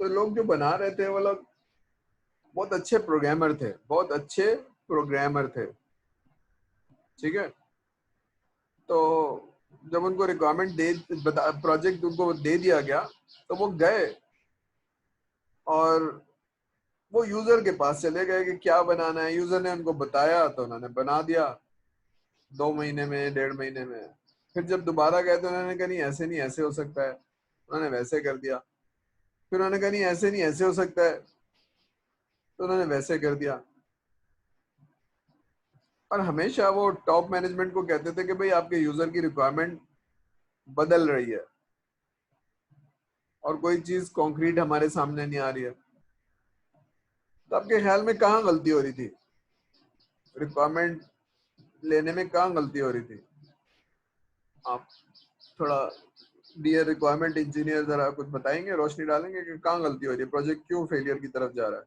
Speaker 1: तो लोग जो बना रहे थे वो लोग बहुत अच्छे प्रोग्रामर थे, बहुत अच्छे प्रोग्रामर थे। ठीक है, तो जब उनको रिक्वायरमेंट प्रोजेक्ट उनको दे दिया गया, तो वो गए और वो यूजर के पास चले गए कि क्या बनाना है। यूजर ने उनको बताया तो उन्होंने बना दिया 2 महीने में, 1.5 महीने में। फिर जब दोबारा गए तो उन्होंने कहा नहीं ऐसे हो सकता है, उन्होंने वैसे कर दिया। फिर उन्होंने कहा नहीं ऐसे हो सकता है, तो उन्होंने वैसे कर दिया। और हमेशा वो टॉप मैनेजमेंट को कहते थे कि भाई आपके यूजर की रिक्वायरमेंट बदल रही है और कोई चीज कॉन्क्रीट हमारे सामने नहीं आ रही है। तो आपके ख्याल में कहाँ गलती हो रही थी? रिक्वायरमेंट लेने में कहाँ गलती हो रही थी? आप थोड़ा डियर रिक्वायरमेंट इंजीनियर जरा कुछ बताएंगे, रोशनी डालेंगे कि कहाँ गलती हो रही है, प्रोजेक्ट क्यों फेलियर की तरफ जा रहा है?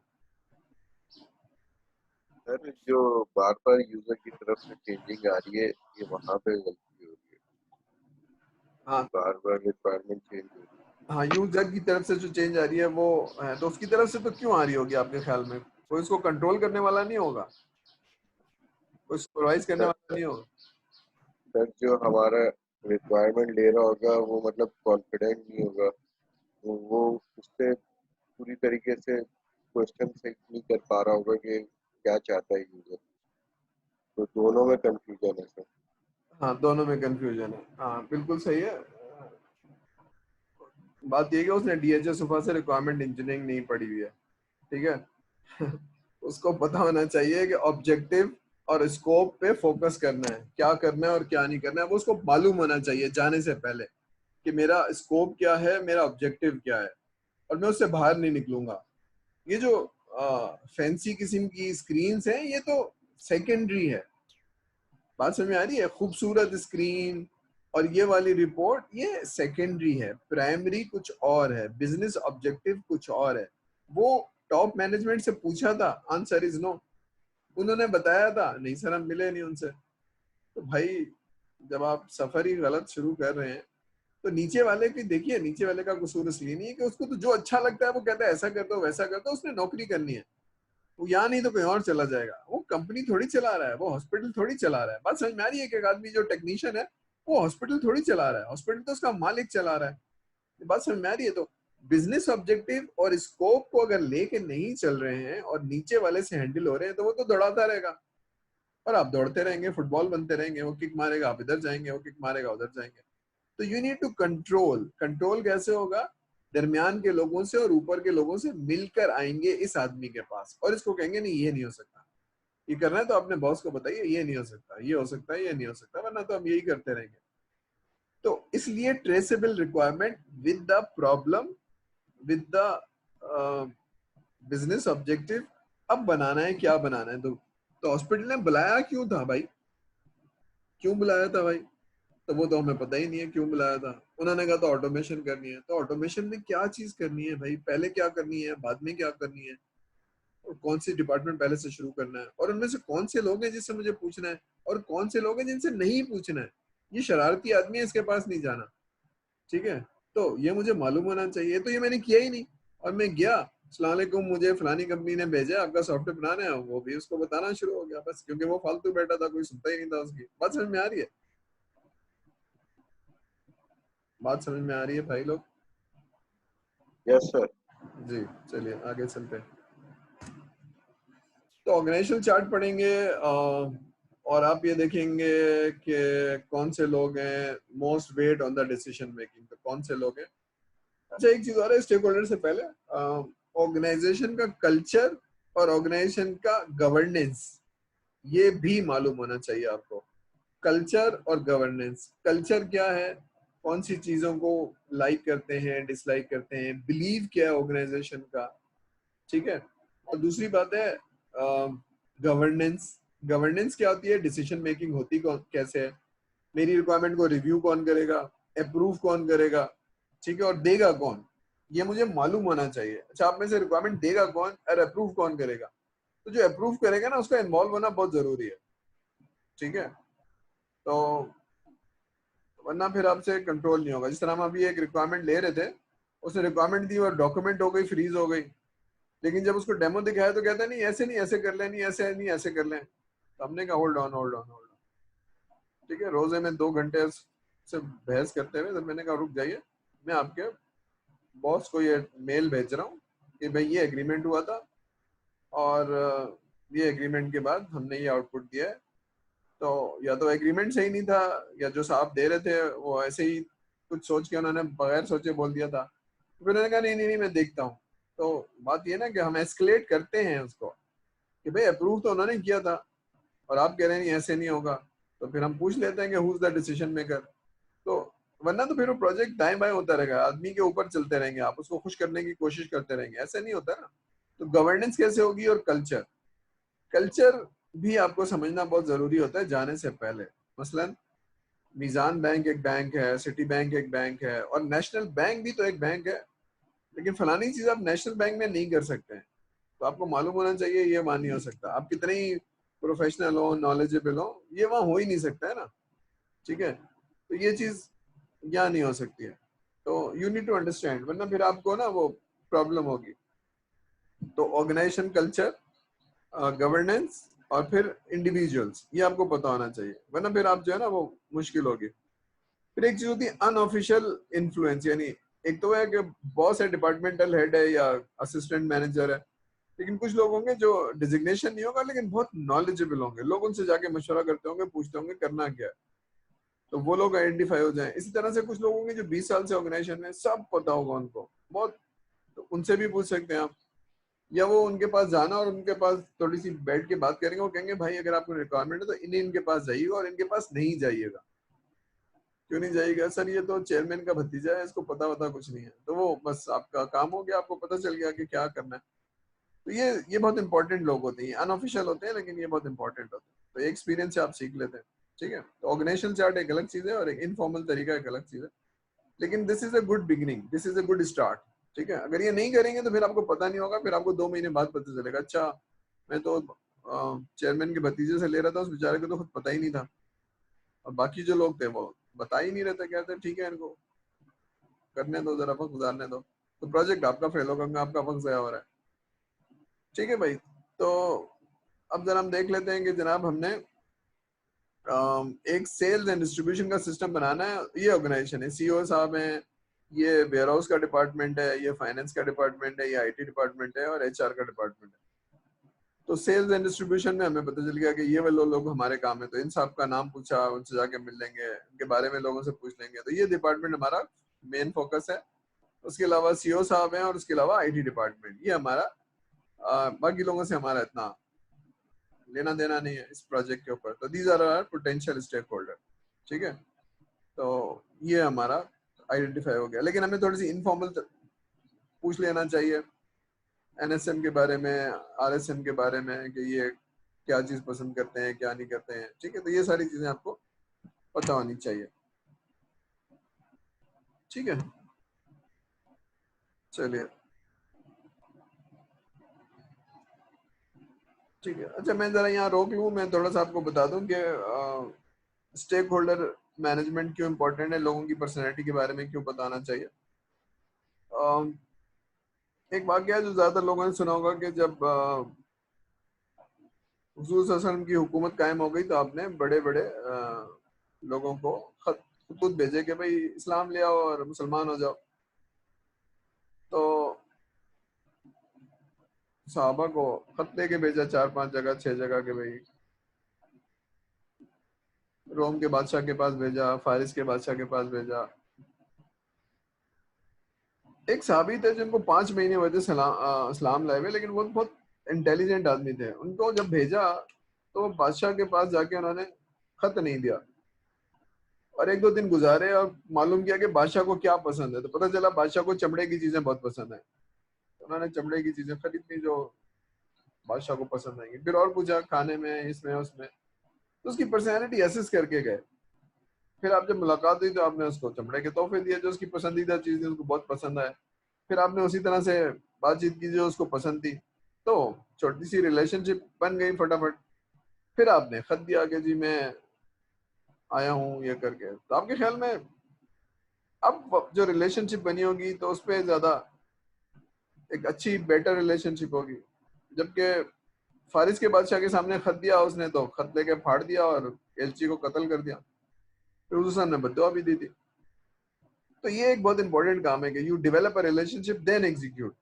Speaker 2: सर जो बार बार यूजर की तरफ से चेंजिंग आ रही है, ये वहाँ पे गलती हो रही है।
Speaker 1: हाँ,
Speaker 2: बार बार रिक्वायरमेंट चेंज हो रही है।
Speaker 1: हाँ, यूजर की तरफ से जो चेंज आ रही है वो है, तो उसकी तरफ से तो क्यों आ रही होगी आपके ख्याल में? कोई इसको कंट्रोल करने वाला नहीं होगा, कोई सुपरवाइज करने
Speaker 2: सर
Speaker 1: वाला नहीं होगा?
Speaker 2: सर जो हमारा रिक्वायरमेंट ले रहा होगा वो मतलब कॉन्फिडेंट नहीं होगा, तो वो उससे पूरी तरीके से क्वेश्चन से नहीं कर पा रहा होगा कि क्या चाहता है यूजर। तो दोनों में कंफ्यूजन है सर।
Speaker 1: हाँ, दोनों में कंफ्यूजन है। हाँ, बिल्कुल सही है। बात ये है कि उसने डीएचएस सुफा से रिक्वायरमेंट इंजीनियरिंग नहीं पढ़ी हुई है। ठीक है उसको पता होना चाहिए कि ऑब्जेक्टिव और स्कोप पे फोकस करना है, क्या करना है और क्या नहीं करना है, वो उसको मालूम होना चाहिए जाने से पहले कि मेरा स्कोप क्या है, मेरा ऑब्जेक्टिव क्या है, और मैं उससे बाहर नहीं निकलूंगा। ये जो फैंसी किस्म की स्क्रीन हैं, ये तो सेकेंडरी है। बात समझ में आ रही है? खूबसूरत स्क्रीन और ये वाली रिपोर्ट, ये सेकेंडरी है। प्राइमरी कुछ और है, बिजनेस ऑब्जेक्टिव कुछ और है। वो टॉप मैनेजमेंट से पूछा था, आंसर इज नो। उन्होंने बताया था नहीं सर, हम मिले नहीं उनसे। तो भाई जब आप सफर ही गलत शुरू कर रहे हैं, तो नीचे वाले की देखिए, नीचे वाले का कसूर इसलिए नहीं है कि उसको तो जो अच्छा लगता है वो कहता है ऐसा कर दो वैसा कर दो, उसने नौकरी करनी है। वो यहाँ नहीं तो कहीं और चला जाएगा। वो कंपनी थोड़ी चला रहा है, वो हॉस्पिटल थोड़ी चला रहा है। बात समझ में आ रही है कि एक आदमी जो टेक्नीशियन है वो हॉस्पिटल थोड़ी चला रहा है, हॉस्पिटल तो उसका मालिक चला रहा है। ये बात समझ में आ रही है? तो बिजनेस ऑब्जेक्टिव और स्कोप को अगर लेके नहीं चल रहे हैं और नीचे वाले से हैंडल हो रहे हैं, तो वो तो दौड़ाता रहेगा और आप दौड़ते रहेंगे, फुटबॉल बनते रहेंगे। वो किक मारेगा, आप इधर जाएंगे, वो किक मारेगा, उधर जाएंगे। तो you need to control. Control कैसे होगा? दरमियान के लोगों से और ऊपर के लोगों से मिलकर आएंगे इस आदमी के पास और इसको कहेंगे नहीं ये नहीं हो सकता, ये करना है तो अपने बॉस को बताइए ये नहीं हो सकता, ये हो सकता है, ये नहीं हो सकता, वरना तो हम यही करते रहेंगे। तो इसलिए traceable requirement with the problem, with the business objective, अब बनाना है क्या बनाना है। तो हॉस्पिटल ने बुलाया क्यों था भाई, क्यों बुलाया था भाई? तो वो तो हमें पता ही नहीं है क्यों बुलाया था। उन्होंने कहा तो ऑटोमेशन करनी है। तो ऑटोमेशन में क्या चीज करनी है भाई? पहले क्या करनी है, बाद में क्या करनी है, और कौन सी डिपार्टमेंट पहले से शुरू करना है, और उनमें से कौन से लोग हैं जिससे मुझे पूछना है, और कौन से लोग हैं जिनसे नहीं पूछना है। ये शरारती आदमी है, इसके पास नहीं जाना, ठीक है? तो ये मुझे मालूम होना चाहिए। तो ये मैंने किया ही नहीं, और मैं गया, अस्सलाम वालेकुम, मुझे फलानी कंपनी ने भेजा आपका सॉफ्टवेयर बनाना है, वो भी उसको बताना शुरू हो गया बस, क्योंकि वो फालतू बैठा था, कोई सुनता ही नहीं था उसकी बात। समझ में आ रही है? बात समझ में आ रही है भाई लोग?
Speaker 2: Yes sir.
Speaker 1: जी, चलिए आगे चलते हैं। तो ऑर्गेनाइजेशनल चार्ट पढ़ेंगे, और आप ये देखेंगे कि कौन से लोग हैं most weight on the decision making. तो कौन से लोग हैं? अच्छा, एक चीज और है स्टेक होल्डर से पहले, ऑर्गेनाइजेशन का कल्चर और ऑर्गेनाइजेशन का गवर्नेंस, ये भी मालूम होना चाहिए आपको। कल्चर और गवर्नेंस। कल्चर क्या है, कौन सी चीजों को लाइक करते हैं, डिसलाइक करते हैं, बिलीव क्या है ऑर्गेनाइजेशन का, ठीक है? और दूसरी बात है गवर्नेंस। गवर्नेंस क्या होती है? डिसीजन मेकिंग होती कौन कैसे है, मेरी रिक्वायरमेंट को रिव्यू कौन करेगा, अप्रूव कौन करेगा, ठीक है, और देगा कौन, ये मुझे मालूम होना चाहिए। अच्छा, आप में से रिक्वायरमेंट देगा कौन और अप्रूव कौन करेगा? तो जो अप्रूव करेगा ना, उसका इन्वॉल्व होना बहुत जरूरी है, ठीक है? तो वरना फिर आपसे कंट्रोल नहीं होगा। जिस तरह हम अभी एक रिक्वायरमेंट ले रहे थे, उसने रिक्वायरमेंट दी और डॉक्यूमेंट हो गई, फ्रीज हो गई, लेकिन जब उसको डेमो दिखाया तो कहता नहीं ऐसे नहीं, ऐसे कर लें, नहीं ऐसे नहीं, ऐसे कर लें। तो हमने कहा hold on hold on hold on, ठीक है? रोजे में 2 घंटे से बहस करते हुए, तो मैंने कहा रुक जाइए, मैं आपके बॉस को ये मेल भेज रहा हूँ कि भाई ये एग्रीमेंट हुआ था, और ये एग्रीमेंट के बाद हमने ये आउटपुट दिया है। तो या तो एग्रीमेंट सही नहीं था, या जो साहब दे रहे थे वो ऐसे ही कुछ सोच के उन्होंने बगैर सोचे बोल दिया था। तो फिर उन्होंने कहा नहीं नहीं नहीं, मैं देखता हूँ। तो बात ये ना कि हम एस्केलेट करते हैं उसको कि भाई अप्रूव तो उन्होंने किया था, और आप कह रहे हैं नहीं ऐसे नहीं होगा। तो फिर हम पूछ लेते हैं कि who is the decision maker. तो वरना तो फिर वो प्रोजेक्ट दाएं बाएं होता रहेगा, आदमी के ऊपर चलते रहेंगे, आप उसको खुश करने की कोशिश करते रहेंगे, ऐसा नहीं होता ना। तो गवर्नेंस कैसे होगी? और कल्चर, कल्चर भी आपको समझना बहुत जरूरी होता है जाने से पहले। मसलन मीजान बैंक एक बैंक है, सिटी बैंक एक बैंक है, और नेशनल बैंक भी तो एक बैंक है, लेकिन फलानी चीज आप नेशनल बैंक में नहीं कर सकते हैं। तो आपको मालूम होना चाहिए, ये वहां नहीं हो सकता। आप कितने ही प्रोफेशनल हो, नॉलेजेबल हो, ये वहां हो ही नहीं सकता है ना, ठीक है? तो ये चीज यहाँ नहीं हो सकती है। तो यू नीड टू अंडरस्टैंड, वरना फिर आपको ना वो प्रॉब्लम होगी। तो ऑर्गेनाइजेशन कल्चर, गवर्नेंस, और फिर इंडिविजुअल्स, ये आपको पता होना चाहिए, वरना फिर आप जो है ना वो मुश्किल होगी। फिर एक चीज होती है अनऑफिशियल इन्फ्लुएंस, यानी एक तो है कि बॉस है, डिपार्टमेंटल हेड है, या असिस्टेंट मैनेजर है, लेकिन कुछ लोग होंगे जो डिजिग्नेशन नहीं होगा लेकिन बहुत नॉलेजेबल होंगे, लोग उनसे जाके मशवरा करते होंगे, पूछते होंगे करना क्या है, तो वो लोग आइडेंटिफाई हो जाएं। इसी तरह से कुछ लोग होंगे जो 20 साल से ऑर्गेनाइजेशन में, सब पता होगा उनको बहुत, तो उनसे भी पूछ सकते हैं आप। या वो उनके पास जाना और उनके पास थोड़ी सी बैठ के बात करेंगे, वो कहेंगे भाई अगर आपको रिक्वायरमेंट है तो इनके पास जाइएगा और इनके पास नहीं जाइएगा। क्यों नहीं जाइएगा? सर ये तो चेयरमैन का भतीजा है, इसको पता कुछ नहीं है। तो वो बस आपका काम हो गया, आपको पता चल गया कि क्या करना है। तो ये बहुत इंपॉर्टेंट लोग होते हैं, अनऑफिशियल होते हैं लेकिन ये बहुत इंपॉर्टेंट होते हैं। तो एक्सपीरियंस से आप सीख लेते हैं, ठीक है? तो ऑर्गेनाइजेशनल चार्ट एक अलग चीज है और एक इनफॉर्मल तरीका एक अलग चीज है, लेकिन this is a good beginning, this is a good start, ठीक है? अगर ये नहीं करेंगे तो फिर आपको पता नहीं होगा, फिर आपको 2 महीने बाद पता चलेगा अच्छा मैं तो चेयरमैन के भतीजे से ले रहा था, उस बेचारे को तो खुद पता ही नहीं था, और बाकी जो लोग थे वो बता ही नहीं रहते, कहते ठीक है इनको करने दो, जरा वक्त गुजारने दो। तो प्रोजेक्ट आपका फेल होगा, आपका वक्त ज़ाया हो रहा है, ठीक है भाई? तो अब जरा हम देख लेते हैं कि जनाब हमने एक सेल्स एंड डिस्ट्रीब्यूशन का सिस्टम बनाना है। ये ऑर्गेनाइजेशन है, सीईओ साहब हैं, ये वेयर हाउस का डिपार्टमेंट है, ये फाइनेंस का डिपार्टमेंट है, ये आईटी डिपार्टमेंट है, और एचआर का डिपार्टमेंट है। तो सेल्स एंड डिस्ट्रीब्यूशन में हमें पता चल गया कि ये वाले लोग हमारे काम है, तो इन साहब का नाम पूछा, उनसे जाके मिल लेंगे, उनके बारे में लोगों से पूछ लेंगे। तो ये डिपार्टमेंट हमारा मेन फोकस है। उसके अलावा सीईओ साहब हैं, और उसके अलावा आईटी डिपार्टमेंट, ये हमारा बाकी लोगों से हमारा इतना लेना देना नहीं है इस प्रोजेक्ट के ऊपर। तो these are our potential stakeholder, ठीक है? तो ये हमारा आइडेंटिफाई हो गया, लेकिन हमें थोड़ी सी इनफॉर्मल पूछ लेना चाहिए एनएसएम के बारे में, आरएसएम के बारे में, कि ये क्या चीज पसंद करते हैं, क्या नहीं करते हैं। ठीक है, तो ये सारी चीजें आपको पता होनी चाहिए। ठीक है, चलिए ठीक है। अच्छा, मैं जरा यहाँ रोक लूँ, मैं थोड़ा सा आपको बता दूं कि स्टेक होल्डर मैनेजमेंट क्यों इंपॉर्टेंट है, लोगों की पर्सनैलिटी के बारे में क्यों बताना चाहिए। अ, एक वाकया है जो ज्यादातर लोगों ने सुना होगा कि जब हुजूर सल्लल्लाहु अलैहि वसल्लम की हुकूमत कायम हो गई तो आपने बड़े बड़े लोगों को खतूत भेजे कि भाई इस्लाम ले आओ और मुसलमान हो जाओ। तो सहाबा को खत लेके भेजा 4-5 जगह 6 जगह के भाई रोम के बादशाह के पास भेजा, फारिस के बादशाह के पास भेजा। एक साहबी थे जिनको 5 महीने हुए थे इस्लाम लाए हुए, लेकिन वो बहुत इंटेलिजेंट आदमी थे। उनको जब भेजा तो बादशाह के पास जाके उन्होंने खत नहीं दिया, और 1-2 दिन गुजारे और मालूम किया कि बादशाह को क्या पसंद है। तो पता चला बादशाह को चमड़े की चीजें बहुत पसंद है। तो उन्होंने चमड़े की चीजें खरीदी जो बादशाह को पसंद आएंगी। फिर और पूछा खाने में, इसमें उसमें, तो उसकी पर्सनैलिटी एसेस करके गए। फिर आप जब मुलाकात हुई तो आपने उसको चमड़े के तोहफे दिए जो उसकी पसंदीदा चीज थी, उसको बहुत पसंद आया। फिर आपने उसी तरह से बातचीत की जो उसको पसंद थी, तो छोटी सी रिलेशनशिप बन गई फटाफट। फिर आपने खत दिया कि जी मैं आया हूँ ये करके। तो आपके ख्याल में अब जो रिलेशनशिप बनी होगी तो उस पर ज्यादा एक अच्छी बेटर रिलेशनशिप होगी। जबकि फारिस के बादशाह के सामने खत दिया उसने तो खत लेके फाड़ दिया और एलची को कत्ल कर दिया। फिर उस सामने बद्दुआ भी दी थी। तो ये एक बहुत इंपॉर्टेंट काम है कि you develop a relationship then execute.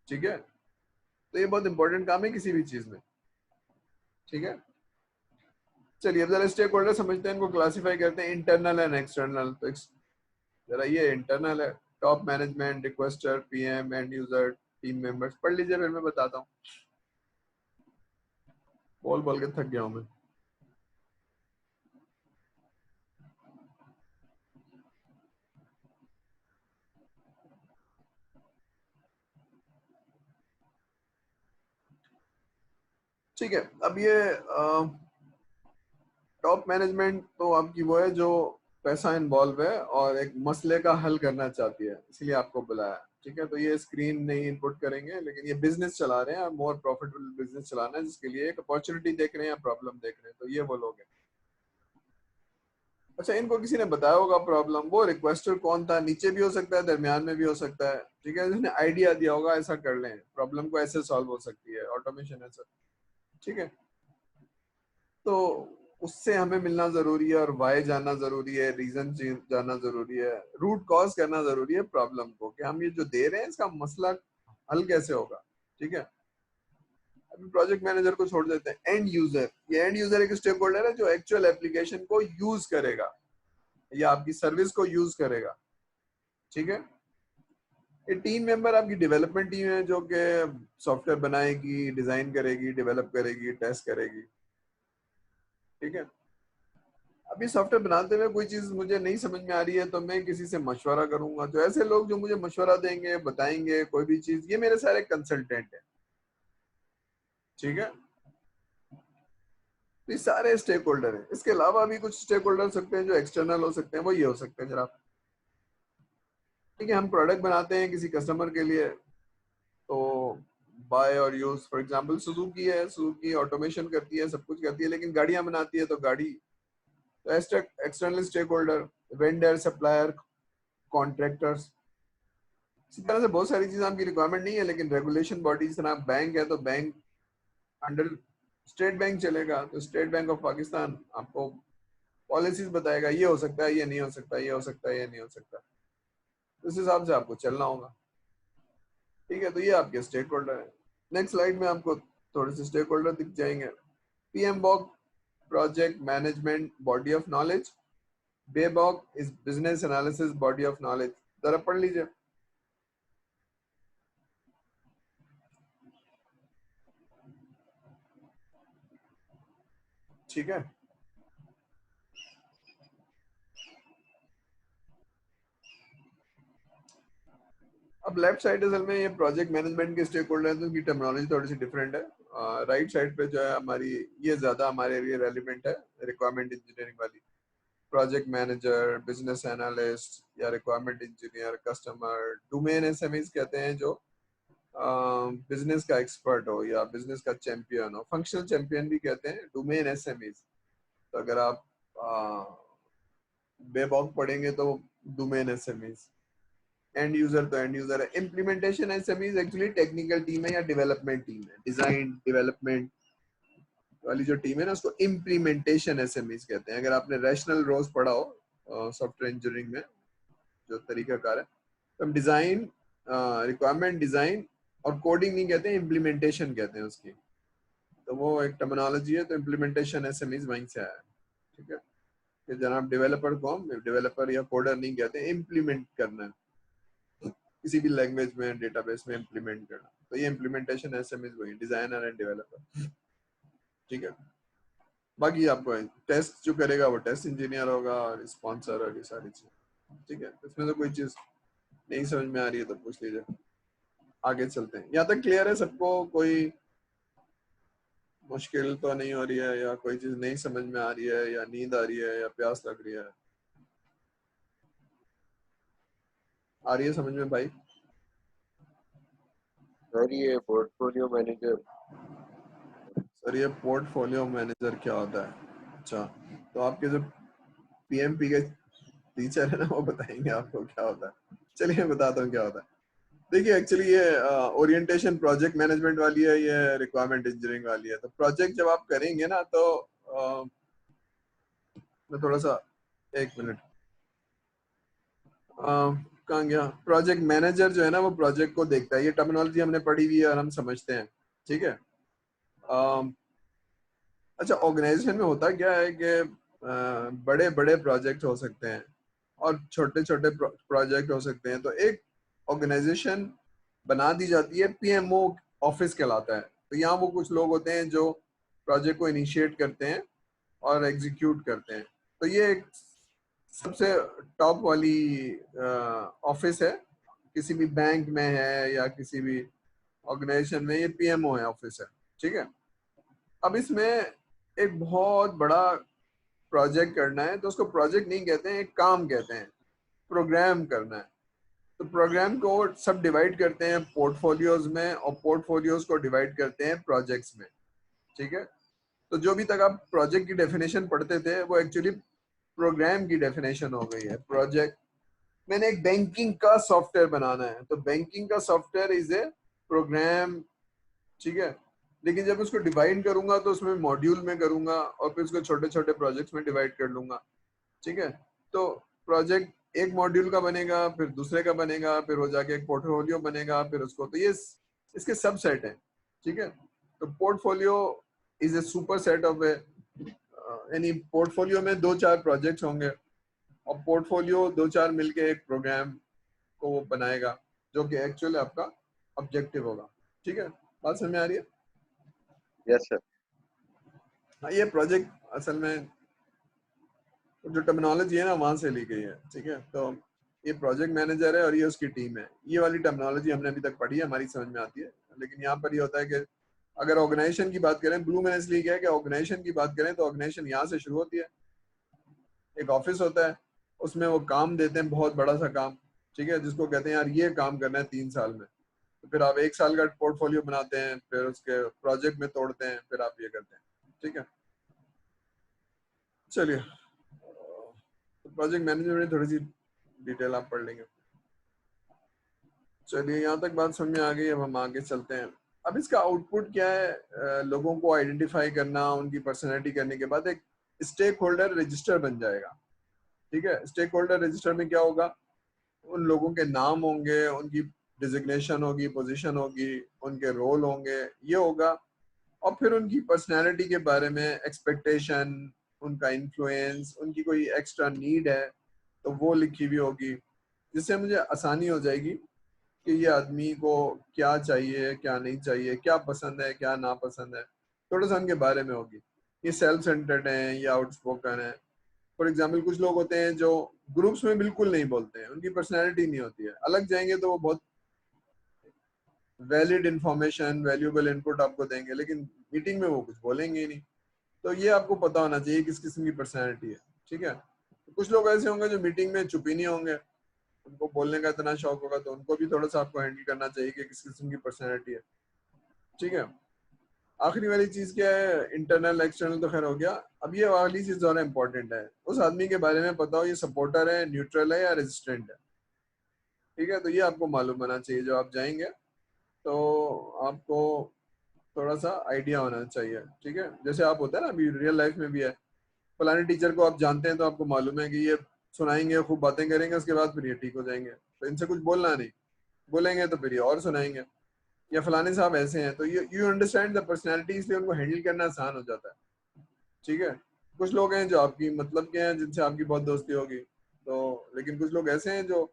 Speaker 1: ठीक है, तो ये बहुत इंपॉर्टेंट काम है किसी भी चीज में। ठीक है, चलिए अब जरा स्टेक होल्डर समझते हैं, इनको क्लासिफाई करते हैं इंटरनल एंड एक्सटर्नल। तो जरा ये इंटरनल है, top management, requester, PM, and user, team members. पढ़ लीजिए फिर मैं बताता हूँ, बोल बोल के थक गया हूँ मैं। ठीक है, अब ये टॉप मैनेजमेंट तो आपकी वो है जो पैसा इन्वॉल्व है और एक मसले का हल करना चाहती है, इसलिए आपको बुलाया। ठीक है, तो ये स्क्रीन नहीं इनपुट करेंगे, लेकिन ये बिजनेस चला रहे हैं, मोर प्रॉफिटेबल बिजनेस चलाना है, जिसके लिए एक अपॉर्चुनिटी देख रहे हैं या प्रॉब्लम देख रहे हैं। तो ये वो लोग हैं। अच्छा, इनको किसी ने बताया होगा प्रॉब्लम, वो रिक्वेस्टर कौन था, नीचे भी हो सकता है, दरमियान में भी हो सकता है। ठीक है, जिसने आइडिया दिया होगा ऐसा कर लें, प्रॉब्लम को ऐसे सॉल्व हो सकती है, ऑटोमेशन ऐसा। ठीक है, तो उससे हमें मिलना जरूरी है, और वाई जानना जरूरी है, रीजन जानना जरूरी है, रूट कॉज करना जरूरी है प्रॉब्लम को, कि हम ये जो दे रहे हैं इसका मसला हल कैसे होगा। ठीक है, अभी प्रोजेक्ट मैनेजर को छोड़ देते हैं। एंड यूजर, ये एंड यूजर एक स्टेक होल्डर है जो एक्चुअल एप्लीकेशन को यूज करेगा या आपकी सर्विस को यूज करेगा। ठीक है, ये टीम मेंबर आपकी डेवलपमेंट टीम है जो कि सॉफ्टवेयर बनाएगी, डिजाइन करेगी, डेवलप करेगी, टेस्ट करेगी। ठीक है, अभी सॉफ्टवेयर बनाते हुए कोई चीज मुझे नहीं समझ में आ रही है तो मैं किसी से मशवरा करूंगा। जो ऐसे लोग जो मुझे मशवरा देंगे, बताएंगे कोई भी चीज, ये मेरे सारे कंसल्टेंट है। ठीक है, तो ये सारे स्टेक होल्डर है। इसके अलावा भी कुछ स्टेक होल्डर हो सकते हैं जो एक्सटर्नल हो सकते हैं, वो ये हो सकते हैं जरा। ठीक है, हम प्रोडक्ट बनाते हैं किसी कस्टमर के लिए, तो बाय और यूज, फॉर एग्जांपल सुजुकी है, सुजुकी ऑटोमेशन करती है, सब कुछ करती है, लेकिन गाड़ियां बनाती है तो गाड़ी। तो external stakeholder, vendor, supplier, contractors. इसी तरह से बहुत सारी चीजें आपकी रिक्वायरमेंट नहीं है, लेकिन रेगुलेशन बॉडी, जिस तरह बैंक है तो बैंक अंडर स्टेट बैंक चलेगा, तो स्टेट बैंक ऑफ पाकिस्तान आपको पॉलिसीज बताएगा, ये हो सकता है, ये नहीं हो सकता, ये हो सकता है, ये नहीं हो सकता। तो इस हिसाब से आपको चलना होगा। ठीक है, तो ये आपके स्टेक होल्डर है। नेक्स्ट स्लाइड में आपको थोड़े से स्टेक होल्डर दिख जाएंगे। PMBOK, project management body of knowledge. BABOK is business analysis body of knowledge. जरा पढ़ लीजिए। ठीक है, अब अब लेफ्ट साइड असल में ये प्रोजेक्ट मैनेजमेंट के स्टेक होल्डर हैं, तो उनकी टर्मिनोलॉजी थोड़ी सी डिफरेंट है। राइट साइड पे जो है हमारी, ये ज्यादा हमारे लिए रेलिवेंट है, रिक्वायरमेंट इंजीनियरिंग वाली। प्रोजेक्ट मैनेजर, बिजनेस एनालिस्ट या requirement engineer, customer, domain SMEs कहते हैं जो बिजनेस का एक्सपर्ट हो या बिजनेस का चैंपियन हो। फंक्शनल चैंपियन भी कहते हैं डोमेन एसएमईज। तो अगर आप बेबॉक पढ़ेंगे तो डोमेन एसएमईज। एंड यूजर तो एंड यूजर है। Implementation SMEs actually technical team है या डेवलपमेंट टीम है। डिजाइन डेवलपमेंट वाली जो टीम है ना, उसको इम्प्लीमेंटेशन एसएमईज कहते हैं। अगर आपने रैशनल रोज पढ़ा हो सॉफ्टवेयर इंजीनियरिंग में जो तरीकाकार है, तो हम डिजाइन, रिक्वायरमेंट डिजाइन और कोडिंग नहीं कहते हैं, इम्प्लीमेंटेशन कहते हैं उसकी। तो वो एक टर्मिनोलॉजी है। तो इम्प्लीमेंटेशन एसएमईज वहीं से आया है, ठीक है। कि जनाब डेवलपर को हम डेवलपर या कोडर नहीं कहते, इम्प्लीमेंट करना है किसी भी लैंग्वेज में, डेटाबेस में इम्प्लीमेंट करना। तो ये इम्प्लीमेंटेशन एसएमईज वही, डिजाइनर एंड डेवलपर, ठीक है। बाकी आपको टेस्ट जो करेगा वो टेस्ट इंजीनियर होगा, और स्पॉन्सर और ये सारी चीज, ठीक है। इसमें तो कोई चीज नहीं समझ में आ रही है तो पूछ लीजिए, आगे चलते हैं। यहाँ तक क्लियर है सबको? कोई मुश्किल तो नहीं हो रही है, या कोई चीज नहीं समझ में आ रही है, या नींद आ रही है, या प्यास लग रही है? आ रही है समझ में भाई?
Speaker 2: सर ये पोर्टफोलियो मैनेजर,
Speaker 1: सर ये पोर्टफोलियो मैनेजर क्या होता है? अच्छा, तो आपके जो पीएमपी के टीचर है ना, वो बताएंगे आपको क्या होता है। चलिए मैं बताता हूँ क्या होता है। देखिए एक्चुअली ये ओरिएंटेशन प्रोजेक्ट मैनेजमेंट वाली है, ये रिक्वायरमेंट इंजीनियरिंग वाली है। तो प्रोजेक्ट जब आप करेंगे ना, तो मैं थोड़ा सा, एक मिनट, कहाँ गया? प्रोजेक्ट मैनेजर जो है ना, वो प्रोजेक्ट को देखता है। ये टर्मिनोलॉजी हमने पढ़ी हुई है और हम समझते हैं, ठीक है। अच्छा, ऑर्गेनाइजेशन में होता क्या है कि बड़े बड़े प्रोजेक्ट हो सकते हैं और छोटे छोटे प्रोजेक्ट हो सकते हैं। तो एक ऑर्गेनाइजेशन बना दी जाती है, पीएमओ ऑफिस कहलाता है। तो यहाँ वो कुछ लोग होते हैं जो प्रोजेक्ट को इनिशिएट करते हैं और एग्जीक्यूट करते हैं। तो ये एक सबसे टॉप वाली ऑफिस है, किसी भी बैंक में है या किसी भी ऑर्गेनाइजेशन में, ये पीएमओ है, ऑफिस है, ठीक है। अब इसमें एक बहुत बड़ा प्रोजेक्ट करना है, तो उसको प्रोजेक्ट नहीं कहते हैं, एक काम कहते हैं, प्रोग्राम करना है। तो प्रोग्राम को सब डिवाइड करते हैं पोर्टफोलियोज में, और पोर्टफोलियोज को डिवाइड करते हैं प्रोजेक्ट्स में, ठीक है। तो जो भी तक आप प्रोजेक्ट की डेफिनेशन पढ़ते थे, वो एक्चुअली प्रोग्राम की डेफिनेशन हो गई है। प्रोजेक्ट, मैंने एक बैंकिंग का सॉफ्टवेयर बनाना है, तो बैंकिंग का सॉफ्टवेयर इज ए प्रोग्राम, ठीक है। लेकिन जब उसको डिवाइड करूंगा तो उसमें मॉड्यूल में करूंगा और फिर उसको छोटे छोटे प्रोजेक्ट्स में डिवाइड कर लूंगा, ठीक है। तो प्रोजेक्ट एक मॉड्यूल का बनेगा, फिर दूसरे का बनेगा, फिर हो जाके एक पोर्टफोलियो बनेगा, फिर उसको, तो ये इसके सब सेट है, ठीक है। तो portfolio is a superset of a, यानी पोर्टफोलियो में 2-4 प्रोजेक्ट्स होंगे और पोर्टफोलियो 2-4 मिलके एक प्रोग्राम को वो बनाएगा जो कि एक्चुअली आपका ऑब्जेक्टिव होगा, ठीक है। बात समझ में आ रही है?
Speaker 2: Yes sir.
Speaker 1: हाँ, ये प्रोजेक्ट असल में जो टर्मिनोलॉजी है ना, वहां से ली गई है, ठीक है। तो ये प्रोजेक्ट मैनेजर है और ये उसकी टीम है। ये वाली टर्मिनोलॉजी हमने अभी तक पढ़ी है, हमारी समझ में आती है। लेकिन यहाँ पर ये होता है कि अगर ऑर्गेनाइजेशन की बात करें, ब्लू मैंने इसलिए किया है कि ऑर्गेनाइजेशन की बात करें तो ऑर्गेनाइजेशन यहाँ से शुरू होती है। एक ऑफिस होता है, उसमें वो काम देते हैं, बहुत बड़ा सा काम, ठीक है, जिसको कहते हैं यार ये काम करना है 3 साल में। तो फिर आप 1 साल का पोर्टफोलियो बनाते हैं, फिर उसके प्रोजेक्ट में तोड़ते हैं, फिर आप ये करते हैं, ठीक है। चलिए, तो प्रोजेक्ट मैनेजमेंट में थोड़ी सी डिटेल आप पढ़ लेंगे। चलिए, यहाँ तक बात समझ में आ गई। अब हम आगे चलते हैं। अब इसका आउटपुट क्या है? लोगों को आइडेंटिफाई करना, उनकी पर्सनैलिटी करने के बाद एक स्टेक होल्डर रजिस्टर बन जाएगा, ठीक है। स्टेक होल्डर रजिस्टर में क्या होगा? उन लोगों के नाम होंगे, उनकी डिजिग्नेशन होगी, पोजीशन होगी, उनके रोल होंगे, ये होगा। और फिर उनकी पर्सनैलिटी के बारे में, एक्सपेक्टेशन, उनका इन्फ्लुएंस, उनकी कोई एक्स्ट्रा नीड है तो वो लिखी हुई होगी, जिससे मुझे आसानी हो जाएगी कि ये आदमी को क्या चाहिए, क्या नहीं चाहिए, क्या पसंद है, क्या नापसंद है, थोड़ा सा उनके बारे में होगी। ये सेल्फ सेंटर्ड हैं या आउटस्पोकन है। फॉर एग्जाम्पल, कुछ लोग होते हैं जो ग्रुप्स में बिल्कुल नहीं बोलते हैं, उनकी पर्सनैलिटी नहीं होती है। अलग जाएंगे तो वो बहुत वैलिड इंफॉर्मेशन, वैल्यूएबल इनपुट आपको देंगे, लेकिन मीटिंग में वो कुछ बोलेंगे ही नहीं। तो ये आपको पता होना चाहिए किस किस्म की पर्सनैलिटी है, ठीक है। कुछ लोग ऐसे होंगे जो मीटिंग में चुप ही नहीं होंगे, उनको बोलने का इतना शौक होगा, तो उनको भी थोड़ा सा आपको हैंडल करना चाहिए कि किस किस्म की पर्सनैलिटी है, ठीक है। आखिरी वाली चीज क्या है, इंटरनल एक्सटर्नल तो खैर हो गया। अब ये वाली चीज ज्यादा इंपॉर्टेंट है, उस आदमी के बारे में पता हो ये सपोर्टर है, न्यूट्रल है या रेजिस्टेंट है, ठीक है। तो ये आपको मालूम होना चाहिए, जो आप जाएंगे तो आपको थोड़ा सा आइडिया होना चाहिए, ठीक है। जैसे आप होता है ना, अभी रियल लाइफ में भी है, फलाने टीचर को आप जानते हैं तो आपको मालूम है कि ये सुनाएंगे, खूब बातें करेंगे, उसके बाद फिर ये ठीक हो जाएंगे, तो इनसे कुछ बोलना नहीं, बोलेंगे तो फिर ये और सुनाएंगे। या फलाने साहब ऐसे हैं, तो यू अंडरस्टैंड द पर्सनैलिटी, इसलिए उनको हैंडल करना आसान हो जाता है, ठीक है। कुछ लोग हैं जो आपकी मतलब के हैं, जिनसे आपकी बहुत दोस्ती होगी, तो लेकिन कुछ लोग ऐसे हैं जो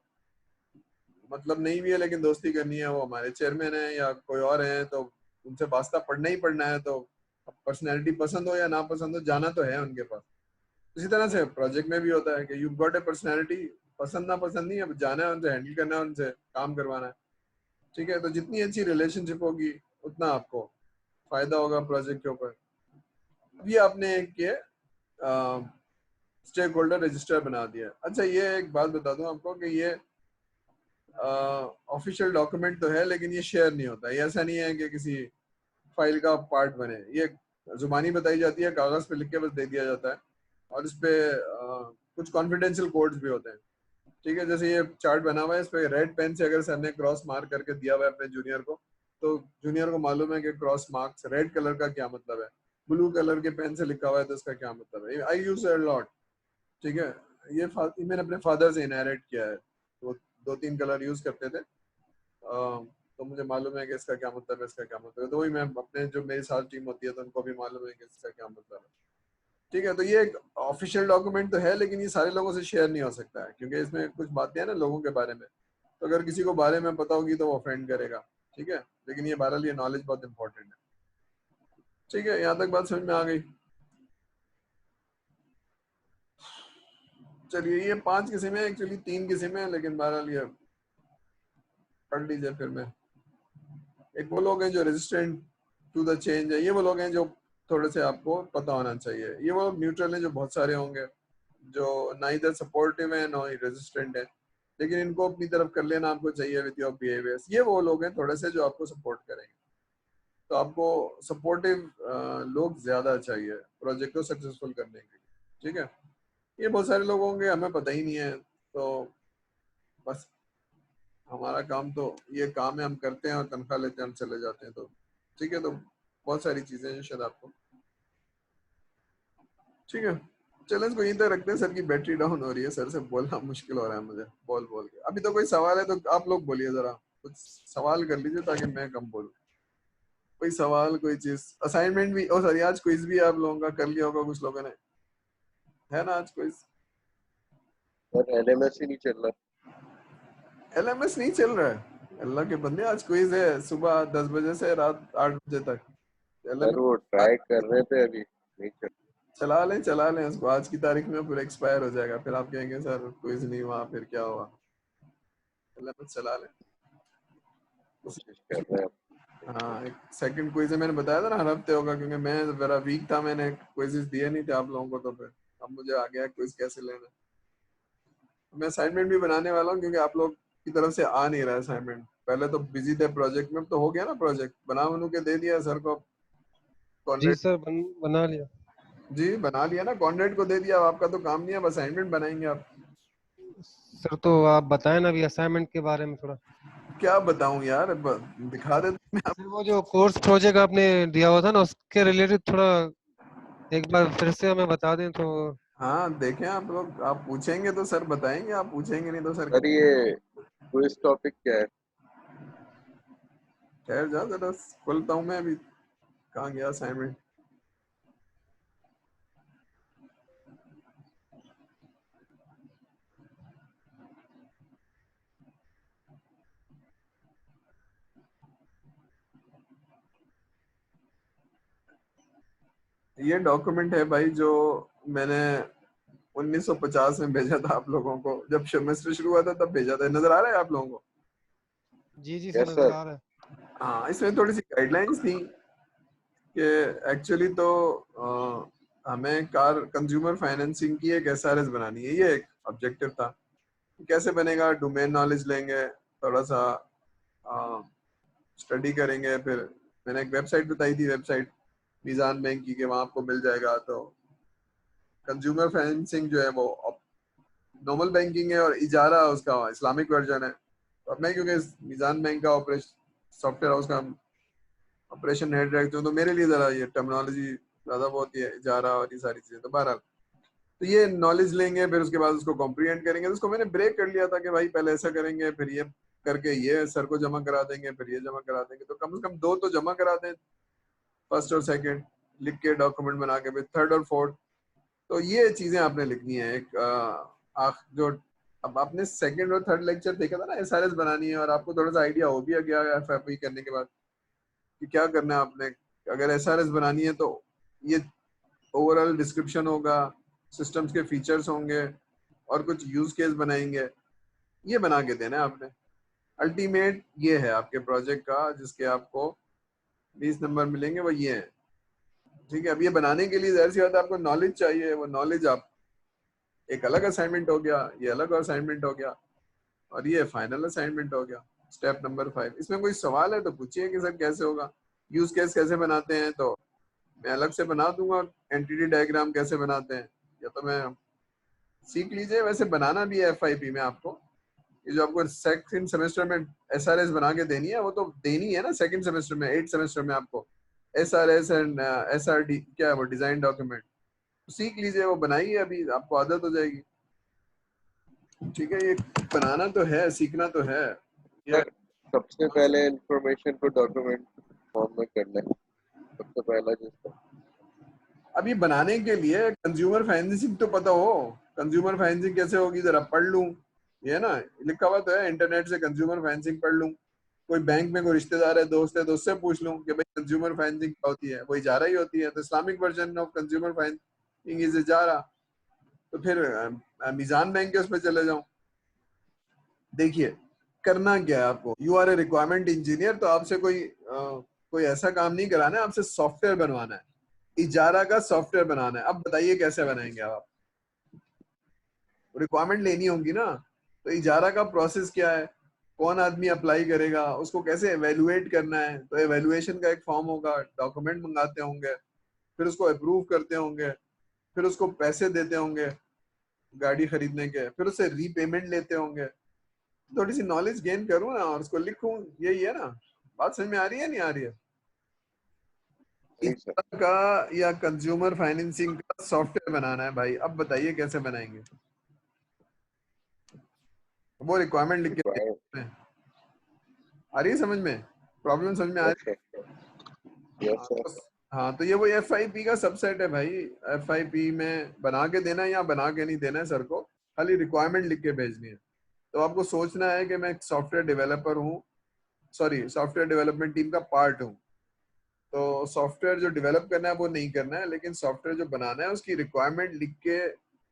Speaker 1: मतलब नहीं भी है लेकिन दोस्ती करनी है, वो हमारे चेयरमैन है या कोई और है, तो उनसे वास्ता पढ़ना ही पढ़ना है। तो पर्सनैलिटी पसंद हो या ना पसंद हो, जाना तो है उनके पास। इसी तरह से प्रोजेक्ट में भी होता है कि यू गॉट ए पर्सनैलिटी, पसंद ना पसंद नहीं, अब जाना है उनसे, हैंडल करना है, उनसे काम करवाना है, ठीक है। तो जितनी अच्छी रिलेशनशिप होगी उतना आपको फायदा होगा प्रोजेक्ट के ऊपर। ये आपने एक ये स्टेक होल्डर रजिस्टर बना दिया। अच्छा, ये एक बात बता दूं आपको कि ये ऑफिशियल डॉक्यूमेंट तो है, लेकिन ये शेयर नहीं होता। ये ऐसा नहीं है कि किसी फाइल का पार्ट बने, ये जुबानी बताई जाती है, कागज पे लिख के बस दे दिया जाता है, और इस पे कुछ कॉन्फिडेंशियल कोड्स भी होते हैं, ठीक है। जैसे ये चार्ट बना हुआ है, इस पे रेड पेन से अगर सर ने क्रॉस मार्क करके दिया हुआ है अपने जूनियर को, तो जूनियर को मालूम है कि क्रॉस मार्क्स रेड कलर का क्या मतलब है, ब्लू कलर के पेन से लिखा हुआ है तो इसका क्या मतलब है। आई यूज अ लॉट, ठीक है। ये मैंने अपने फादर से इनहेरिट किया है, वो 2-3 कलर यूज करते थे, तो मुझे मालूम है कि इसका क्या मतलब है, इसका क्या मतलब है। तो वही मैं अपने, जो मेरे साथ टीम होती है, तो उनको भी मालूम है कि इसका क्या मतलब है, ठीक है। तो ये एक ऑफिशियल डॉक्यूमेंट तो है, लेकिन ये सारे लोगों से शेयर नहीं हो सकता है, क्योंकि इसमें कुछ बातें हैं ना लोगों के बारे में, तो अगर किसी को बारे में पता होगी तो वो ऑफेंड करेगा, ठीक है। लेकिन ये बहरहाल ये नॉलेज बहुत इंपॉर्टेंट है, ठीक है। यहाँ तक बात समझ में आ गई। चलिए, ये 5 किस्में है, एक्चुअली 3 किस्में है, लेकिन बहरहाल ये पढ़ लीजिए फिर में। एक वो लोग हैं जो रेजिस्टेंट टू द चेंज है, ये वो लोग हैं जो थोड़े से आपको पता होना चाहिए। ये वो लोग न्यूट्रल हैं, जो बहुत सारे होंगे, जो ना इधर सपोर्टिव है ना ही रेजिस्टेंट है, लेकिन इनको अपनी तरफ कर लेना आपको चाहिए विद योर बिहेवियर्स। ये वो लोग हैं थोड़े से जो आपको सपोर्ट करेंगे, तो आपको सपोर्टिव लोग ज्यादा चाहिए प्रोजेक्ट को सक्सेसफुल करने के लिए, ठीक है। ये बहुत सारे लोग होंगे, हमें पता ही नहीं है, तो बस हमारा काम तो ये काम है, हम करते हैं और तनख्वाह लेते हैं, हम चले जाते हैं, तो ठीक है। तो बहुत सारी चीजें हैं शायद आपको, ठीक है। चलो इसको यहीं तक रखते हैं। सर की बैटरी डाउन हो रही है, सर से बोलना मुश्किल हो रहा है मुझे बोल बोल के। अभी तो कोई सवाल है तो आप लोग बोलिए, जरा कुछ सवाल कर लीजिए ताकि मैं कम बोलूं। कोई सवाल, कोई चीज, असाइनमेंट भी, ओ सॉरी, आज क्विज भी आप लोगों का कर लिया होगा कुछ लोगों ने, है ना आज क्विज?
Speaker 2: और एलएमएस ही नहीं चल रहा।
Speaker 1: एलएमएस नहीं चल रहा है? अल्लाह के बंदे, आज क्विज है सुबह 10 बजे से रात 8 बजे तक।
Speaker 2: सर वो ट्राई कर रहे थे, अभी नहीं चल।
Speaker 1: चला लें उसको, आज की तारीख में फिर एक्सपायर हो जाएगा, फिर आप कहेंगे सर क्विज नहीं हुआ, फिर क्या हुआ। एलएमएस चला लें।
Speaker 2: कोशिश कर रहे हैं।
Speaker 1: हाँ, एक सेकंड क्विज है, मैंने बताया था ना हर हफ्ते होगा, क्योंकि मैं जरा वीक था, मैंने क्विजेस दिए नहीं थे आप लोगों को, तो फिर अब मुझे आ गया क्विज कैसे लेना। मैं असाइनमेंट भी बनाने वाला हूँ, क्योंकि आप लोग की तरफ से आ नहीं रहा है असाइनमेंट। पहले तो बिजी थे प्रोजेक्ट में, तो हो गया ना प्रोजेक्ट, बना बनू के दे दिया सर को।
Speaker 3: जी
Speaker 1: कॉन्रेड
Speaker 3: सर, बना लिया।
Speaker 1: जी बना लिया ना, कॉन्रेड को दे दिया। अब आपका तो काम नहीं है, अब असाइनमेंट बनाएंगे आप।
Speaker 3: सर तो आप बताएं ना अभी असाइनमेंट के बारे में थोड़ा।
Speaker 1: क्या बताऊं यार, दिखा देते हैं आप।
Speaker 3: सर वो जो कोर्स प्रोजेक्ट आपने दिया हुआ था ना, उसके रिलेटेड थोड़ा एक बार फिर से हमें बता दें तो।
Speaker 1: हाँ देखें आप लोग, आप पूछेंगे तो सर बताएंगे, आप पूछेंगे नहीं तो सर।
Speaker 2: सर ये क्विज टॉपिक क्या है?
Speaker 1: ठहर जाओ जरा, खोलता हूँ मैं अभी। कहाँ गया असाइनमेंट? ये डॉक्यूमेंट है भाई, जो मैंने 1950 में भेजा था आप लोगों को, जब सेमेस्टर शुरू हुआ था तब भेजा था। नजर आ रहा है आप लोगों को?
Speaker 3: जी जी सर,
Speaker 2: यस
Speaker 3: नजर
Speaker 2: सर।
Speaker 3: आ रहा है।
Speaker 1: हाँ, इसमें थोड़ी सी गाइडलाइंस थी कि एक्चुअली तो हमें कार कंज्यूमर फाइनेंसिंग की एक एसआरएस बनानी है, ये एक ऑब्जेक्टिव था। कैसे बनेगा, डोमेन नॉलेज लेंगे, थोड़ा सा स्टडी करेंगे। फिर मैंने एक वेबसाइट बताई थी, वेबसाइट मीजान बैंक की, के वहां आपको मिल जाएगा। तो कंज्यूमर फाइनेंसिंग जो है वो नॉर्मल बैंकिंग है और इजारा उसका इस्लामिक वर्जन है। तो अब मैं क्योंकि मीजान बैंक का ऑपरेशन सॉफ्टवेयर हाउस का ऑपरेशन हेड रहती हूँ, तो मेरे लिए जरा ये टर्मिनोलॉजी ज्यादा वो होती है, इजारा और ये सारी चीजें। तो बहरहाल तो ये नॉलेज लेंगे, फिर उसके बाद उसको कॉम्प्रीहेंड करेंगे। तो उसको मैंने ब्रेक कर लिया था कि भाई पहले ऐसा करेंगे, फिर ये करके ये सर को जमा करा देंगे, फिर ये जमा करा देंगे। तो कम से कम 2 तो जमा करा दें, फर्स्ट और सेकंड लिख के डॉक्यूमेंट बना के, फिर थर्ड और फोर्थ। तो ये चीजें आपने लिखनी है। एक जो अब आपने सेकंड और थर्ड लेक्चर देखा था ना, एसआरएस बनानी है, और आपको थोड़ा सा आइडिया हो भी गया एफएफई करने के बाद कि क्या करना है आपने। अगर एसआरएस बनानी है तो ये ओवरऑल डिस्क्रिप्शन होगा, सिस्टम्स के फीचर्स होंगे, और कुछ यूज केस बनाएंगे। ये बना के देना है आपने। अल्टीमेट ये है आपके प्रोजेक्ट का, जिसके आपको 20 नंबर मिलेंगे, वो ये है। ठीक है, अब ये बनाने के लिए जाहिर सी बात है आपको नॉलेज चाहिए। वो नॉलेज आप एक अलग असाइनमेंट हो गया, ये अलग असाइनमेंट हो गया, और ये फाइनल असाइनमेंट हो गया, स्टेप नंबर 5। इसमें कोई सवाल है तो पूछिए कि सर कैसे होगा, यूज केस कैसे बनाते हैं। तो मैं अलग से बना दूंगा, एंटिटी डायग्राम कैसे बनाते हैं, या तो मैं सीख लीजिए। वैसे बनाना भी है एफआईपी में आपको। ये जो आपको सेकंड सेमेस्टर में एसआरएस बना के देनी है, वो तो देनी है ना सेकंड सेमेस्टर में, 8 सेमेस्टर में आपको एसआरएस एंड एसआरडी क्या है वो डिजाइन डॉक्यूमेंट सीख लीजिए। वो बनाइए, अभी आपको आदत हो जाएगी। ठीक है, ये बनाना तो है, सीखना तो है ये।
Speaker 2: सर सबसे पहले इंफॉर्मेशन को डॉक्यूमेंट फॉर्म में करना है, सबसे पहला जिसका।
Speaker 1: अभी बनाने के लिए कंज्यूमर फाइनेंसिंग तो पता हो। कंज्यूमर फाइनेंसिंग कैसे होगी जरा पढ़ लूं, ये ना लिखा हुआ तो है इंटरनेट से, कंज्यूमर फाइनेंसिंग पढ़ लूं। कोई बैंक में कोई रिश्तेदार है, दोस्त है, तो उससे पूछ लूं कि भाई कंज्यूमर फाइनेंसिंग क्या होती है। वो इजारा ही होती है। तो Islamic version of consumer financing is इजारा। तो फिर मीजान बैंक के उस पर चले जाऊं। देखिए करना क्या है आपको, you are a requirement engineer, तो आपसे कोई ऐसा काम नहीं कराना है, आपसे सॉफ्टवेयर बनवाना है। इजारा का सॉफ्टवेयर बनाना है। अब बताइए कैसे बनाएंगे आप। रिक्वायरमेंट लेनी होगी ना, तो इजारा का प्रोसेस क्या है, कौन आदमी अप्लाई करेगा, उसको कैसे एवेलुएट करना है। तो एवेलुएशन का एक फॉर्म होगा, डॉक्यूमेंट मंगाते होंगे, फिर उसको अप्रूव करते होंगे, फिर उसको पैसे देते होंगे गाड़ी खरीदने के, फिर उससे रीपेमेंट लेते होंगे। थोड़ी सी नॉलेज गेन करूँ ना और उसको लिखूं, यही है ना। बात समझ में आ रही है नहीं आ रही है।
Speaker 2: नहीं सर।
Speaker 1: इजारा का या कंज्यूमर फाइनेंसिंग का सॉफ्टवेयर बनाना है भाई। अब बताइए कैसे बनाएंगे। वो रिक्वायरमेंट लिख के
Speaker 2: रिक्वायर।
Speaker 1: देंगे। आ रही है समझ में, प्रॉब्लम समझ में आ
Speaker 2: यस
Speaker 1: रही
Speaker 2: सर।
Speaker 1: है।
Speaker 2: Yes sir.
Speaker 1: हाँ तो ये वो एफआईपी का सबसेट है भाई। एफआईपी में बना के देना है या बना के नहीं देना है सर को, खाली रिक्वायरमेंट लिख के भेजनी है। तो आपको सोचना है कि मैं एक सॉफ्टवेयर डेवलपर हूँ, सॉरी सॉफ्टवेयर डेवलपमेंट टीम का पार्ट हूँ। तो सॉफ्टवेयर जो डेवलप करना है वो नहीं करना है, लेकिन सॉफ्टवेयर जो बनाना है उसकी रिक्वायरमेंट लिख के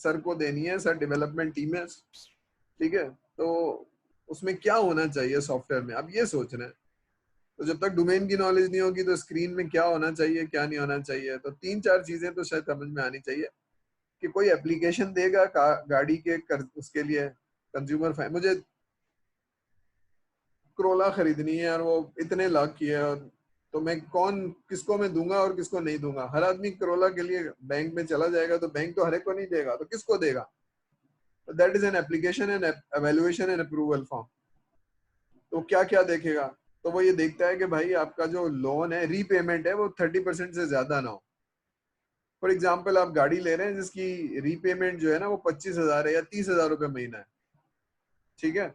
Speaker 1: सर को देनी है। सर डेवलपमेंट टीम है, ठीक है। तो उसमें क्या होना चाहिए सॉफ्टवेयर में, अब ये सोचना है। तो जब तक डोमेन की नॉलेज नहीं होगी तो स्क्रीन में क्या होना चाहिए क्या नहीं होना चाहिए, तो 3-4 चीजें तो शायद समझ में आनी चाहिए। कि कोई एप्लीकेशन देगा गाड़ी के उसके लिए कंज्यूमर मुझे क्रोला खरीदनी है और वो इतने लाख की है, और तो मैं किसको मैं दूंगा और किसको नहीं दूंगा। हर आदमी क्रोला के लिए बैंक में चला जाएगा तो बैंक तो हर एक को नहीं देगा, तो किसको देगा। That is an application and evaluation and approval form. तो क्या क्या देखेगा, तो वो ये देखता है कि भाई आपका जो लोन है रीपेमेंट है वो 30% से ज्यादा ना हो। फॉर एग्जाम्पल आप गाड़ी ले रहे हैं जिसकी रीपेमेंट जो है ना वो 25,000 है या 30,000 रुपये महीना है, ठीक है,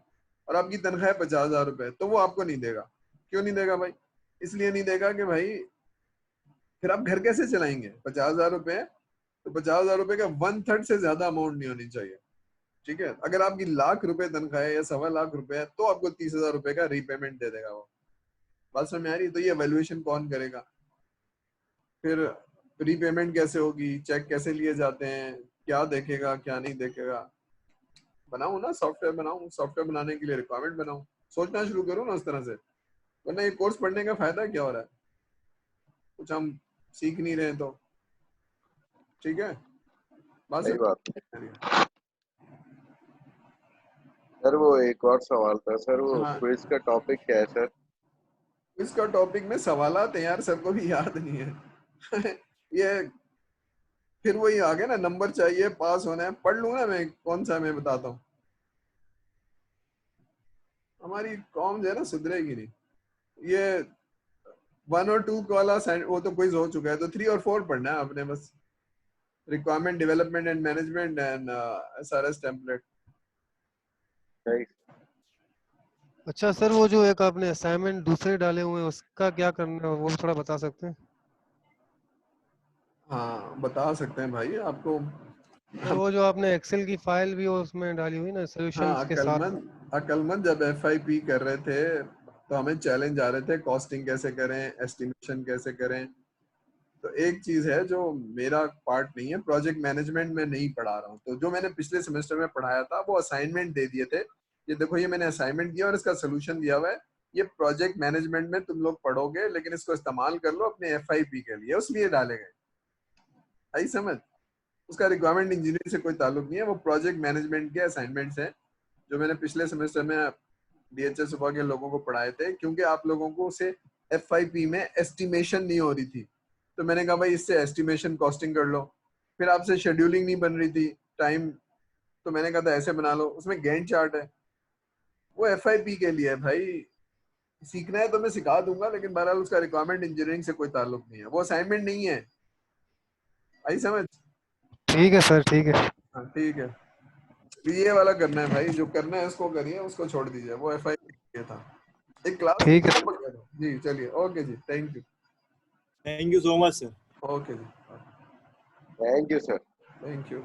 Speaker 1: और आपकी तनख्वाह है 50,000 रुपये, तो वो आपको नहीं देगा। क्यों नहीं देगा भाई, इसलिए नहीं देगा कि भाई फिर आप घर कैसे चलाएंगे। 50,000 रुपये, तो 50,000 रुपये का 1/3 से ज्यादा अमाउंट नहीं होनी चाहिए। ठीक है, अगर आपकी लाख रुपए तनख्वाह है या 1.25 लाख रुपए है तो आपको 30,000 रुपए का रीपेमेंट दे देगा वो। बात समझ में आ रही है। तो ये वैल्यूएशन कौन करेगा, फिर रीपेमेंट कैसे होगी, चेक कैसे लिए जाते हैं, क्या देखेगा क्या नहीं देखेगा। बनाऊं ना सॉफ्टवेयर, बनाऊं सॉफ्टवेयर बनाने के लिए रिक्वायरमेंट बनाऊं, सोचना शुरू करूं ना उस तरह से। वरना ये कोर्स पढ़ने का फायदा क्या हो रहा है, कुछ हम सीख नहीं रहे तो। ठीक है, बात
Speaker 2: सही बात।
Speaker 1: समझ।
Speaker 2: सर वो एक और सवाल था सर, वो
Speaker 1: हाँ,
Speaker 2: क्विज का टॉपिक क्या है सर?
Speaker 1: इसका टॉपिक में सवालात हैं यार, सबको भी याद नहीं है। ये फिर वही आ गया ना, नंबर चाहिए, पास होना है। पढ़ लूंगा मैं, कौन सा मैं बताता हूँ। हमारी कॉम जो है ना सुधरेगी नहीं। ये 1 और 2 वाला वो तो क्विज हो चुका है, तो 3 और 4 पढ़ना है आपने बस। Requirement development and management and SRS template.
Speaker 2: सही।
Speaker 3: अच्छा सर, वो जो एक आपने असाइनमेंट दूसरे डाले हुए हैं उसका क्या करना है, वो भी थोड़ा बता सकते हैं?
Speaker 1: हाँ बता सकते हैं भाई आपको।
Speaker 3: सर वो जो आपने एक्सेल की फाइल भी उसमें डाली हुई ना
Speaker 1: हाँ,
Speaker 3: सॉल्यूशंस के साथ।
Speaker 1: अकलमंद जब FIP कर रहे थे तो हमें चैलेंज आ रहे थे, कॉस्टिंग कैसे करें, एस्टिमेशन कैसे करें। तो एक चीज है जो मेरा पार्ट नहीं है, प्रोजेक्ट मैनेजमेंट में नहीं पढ़ा रहा हूँ, तो जो मैंने पिछले सेमेस्टर में पढ़ाया था वो असाइनमेंट दे दिए थे। ये देखो, ये मैंने असाइनमेंट दिया और इसका सोल्यूशन दिया हुआ है। ये प्रोजेक्ट मैनेजमेंट में तुम लोग पढ़ोगे, लेकिन इसको इस्तेमाल कर लो अपने FIP के लिए, उसलिए डाले गए। आई समझ? उसका रिक्वायरमेंट इंजीनियरिंग से कोई ताल्लुक नहीं है, वो प्रोजेक्ट मैनेजमेंट के असाइनमेंट्स हैं जो मैंने पिछले सेमेस्टर में DHS सुबह के लोगों को पढ़ाए थे, क्योंकि आप लोगों को उसे FIP में एस्टिमेशन नहीं हो रही थी। तो मैंने कहा भाई इससे एस्टिमेशन कॉस्टिंग कर लो। फिर आपसे शेड्यूलिंग नहीं बन रही थी टाइम, तो मैंने कहा था ऐसे बना लो, उसमें गैंट चार्ट है। वो FIP के लिए है भाई। सीखना है तो मैं सिखा दूंगा, लेकिन बहरहाल उसका रिक्वायरमेंट इंजीनियरिंग से कोई ताल्लुक नहीं है, वो असाइनमेंट नहीं है। आई समझ?
Speaker 3: ठीक है सर, ठीक है।
Speaker 1: हाँ ठीक है। तो ये वाला करना है भाई, जो करना है उसको करिए, उसको छोड़ दीजिए, वो FIP था। एक क्लास
Speaker 3: ठीक है।
Speaker 1: जी, चलिए, ओके जी, thank you.
Speaker 4: Thank you so much sir.
Speaker 1: Okay जी,
Speaker 2: thank you sir.
Speaker 1: Thank you.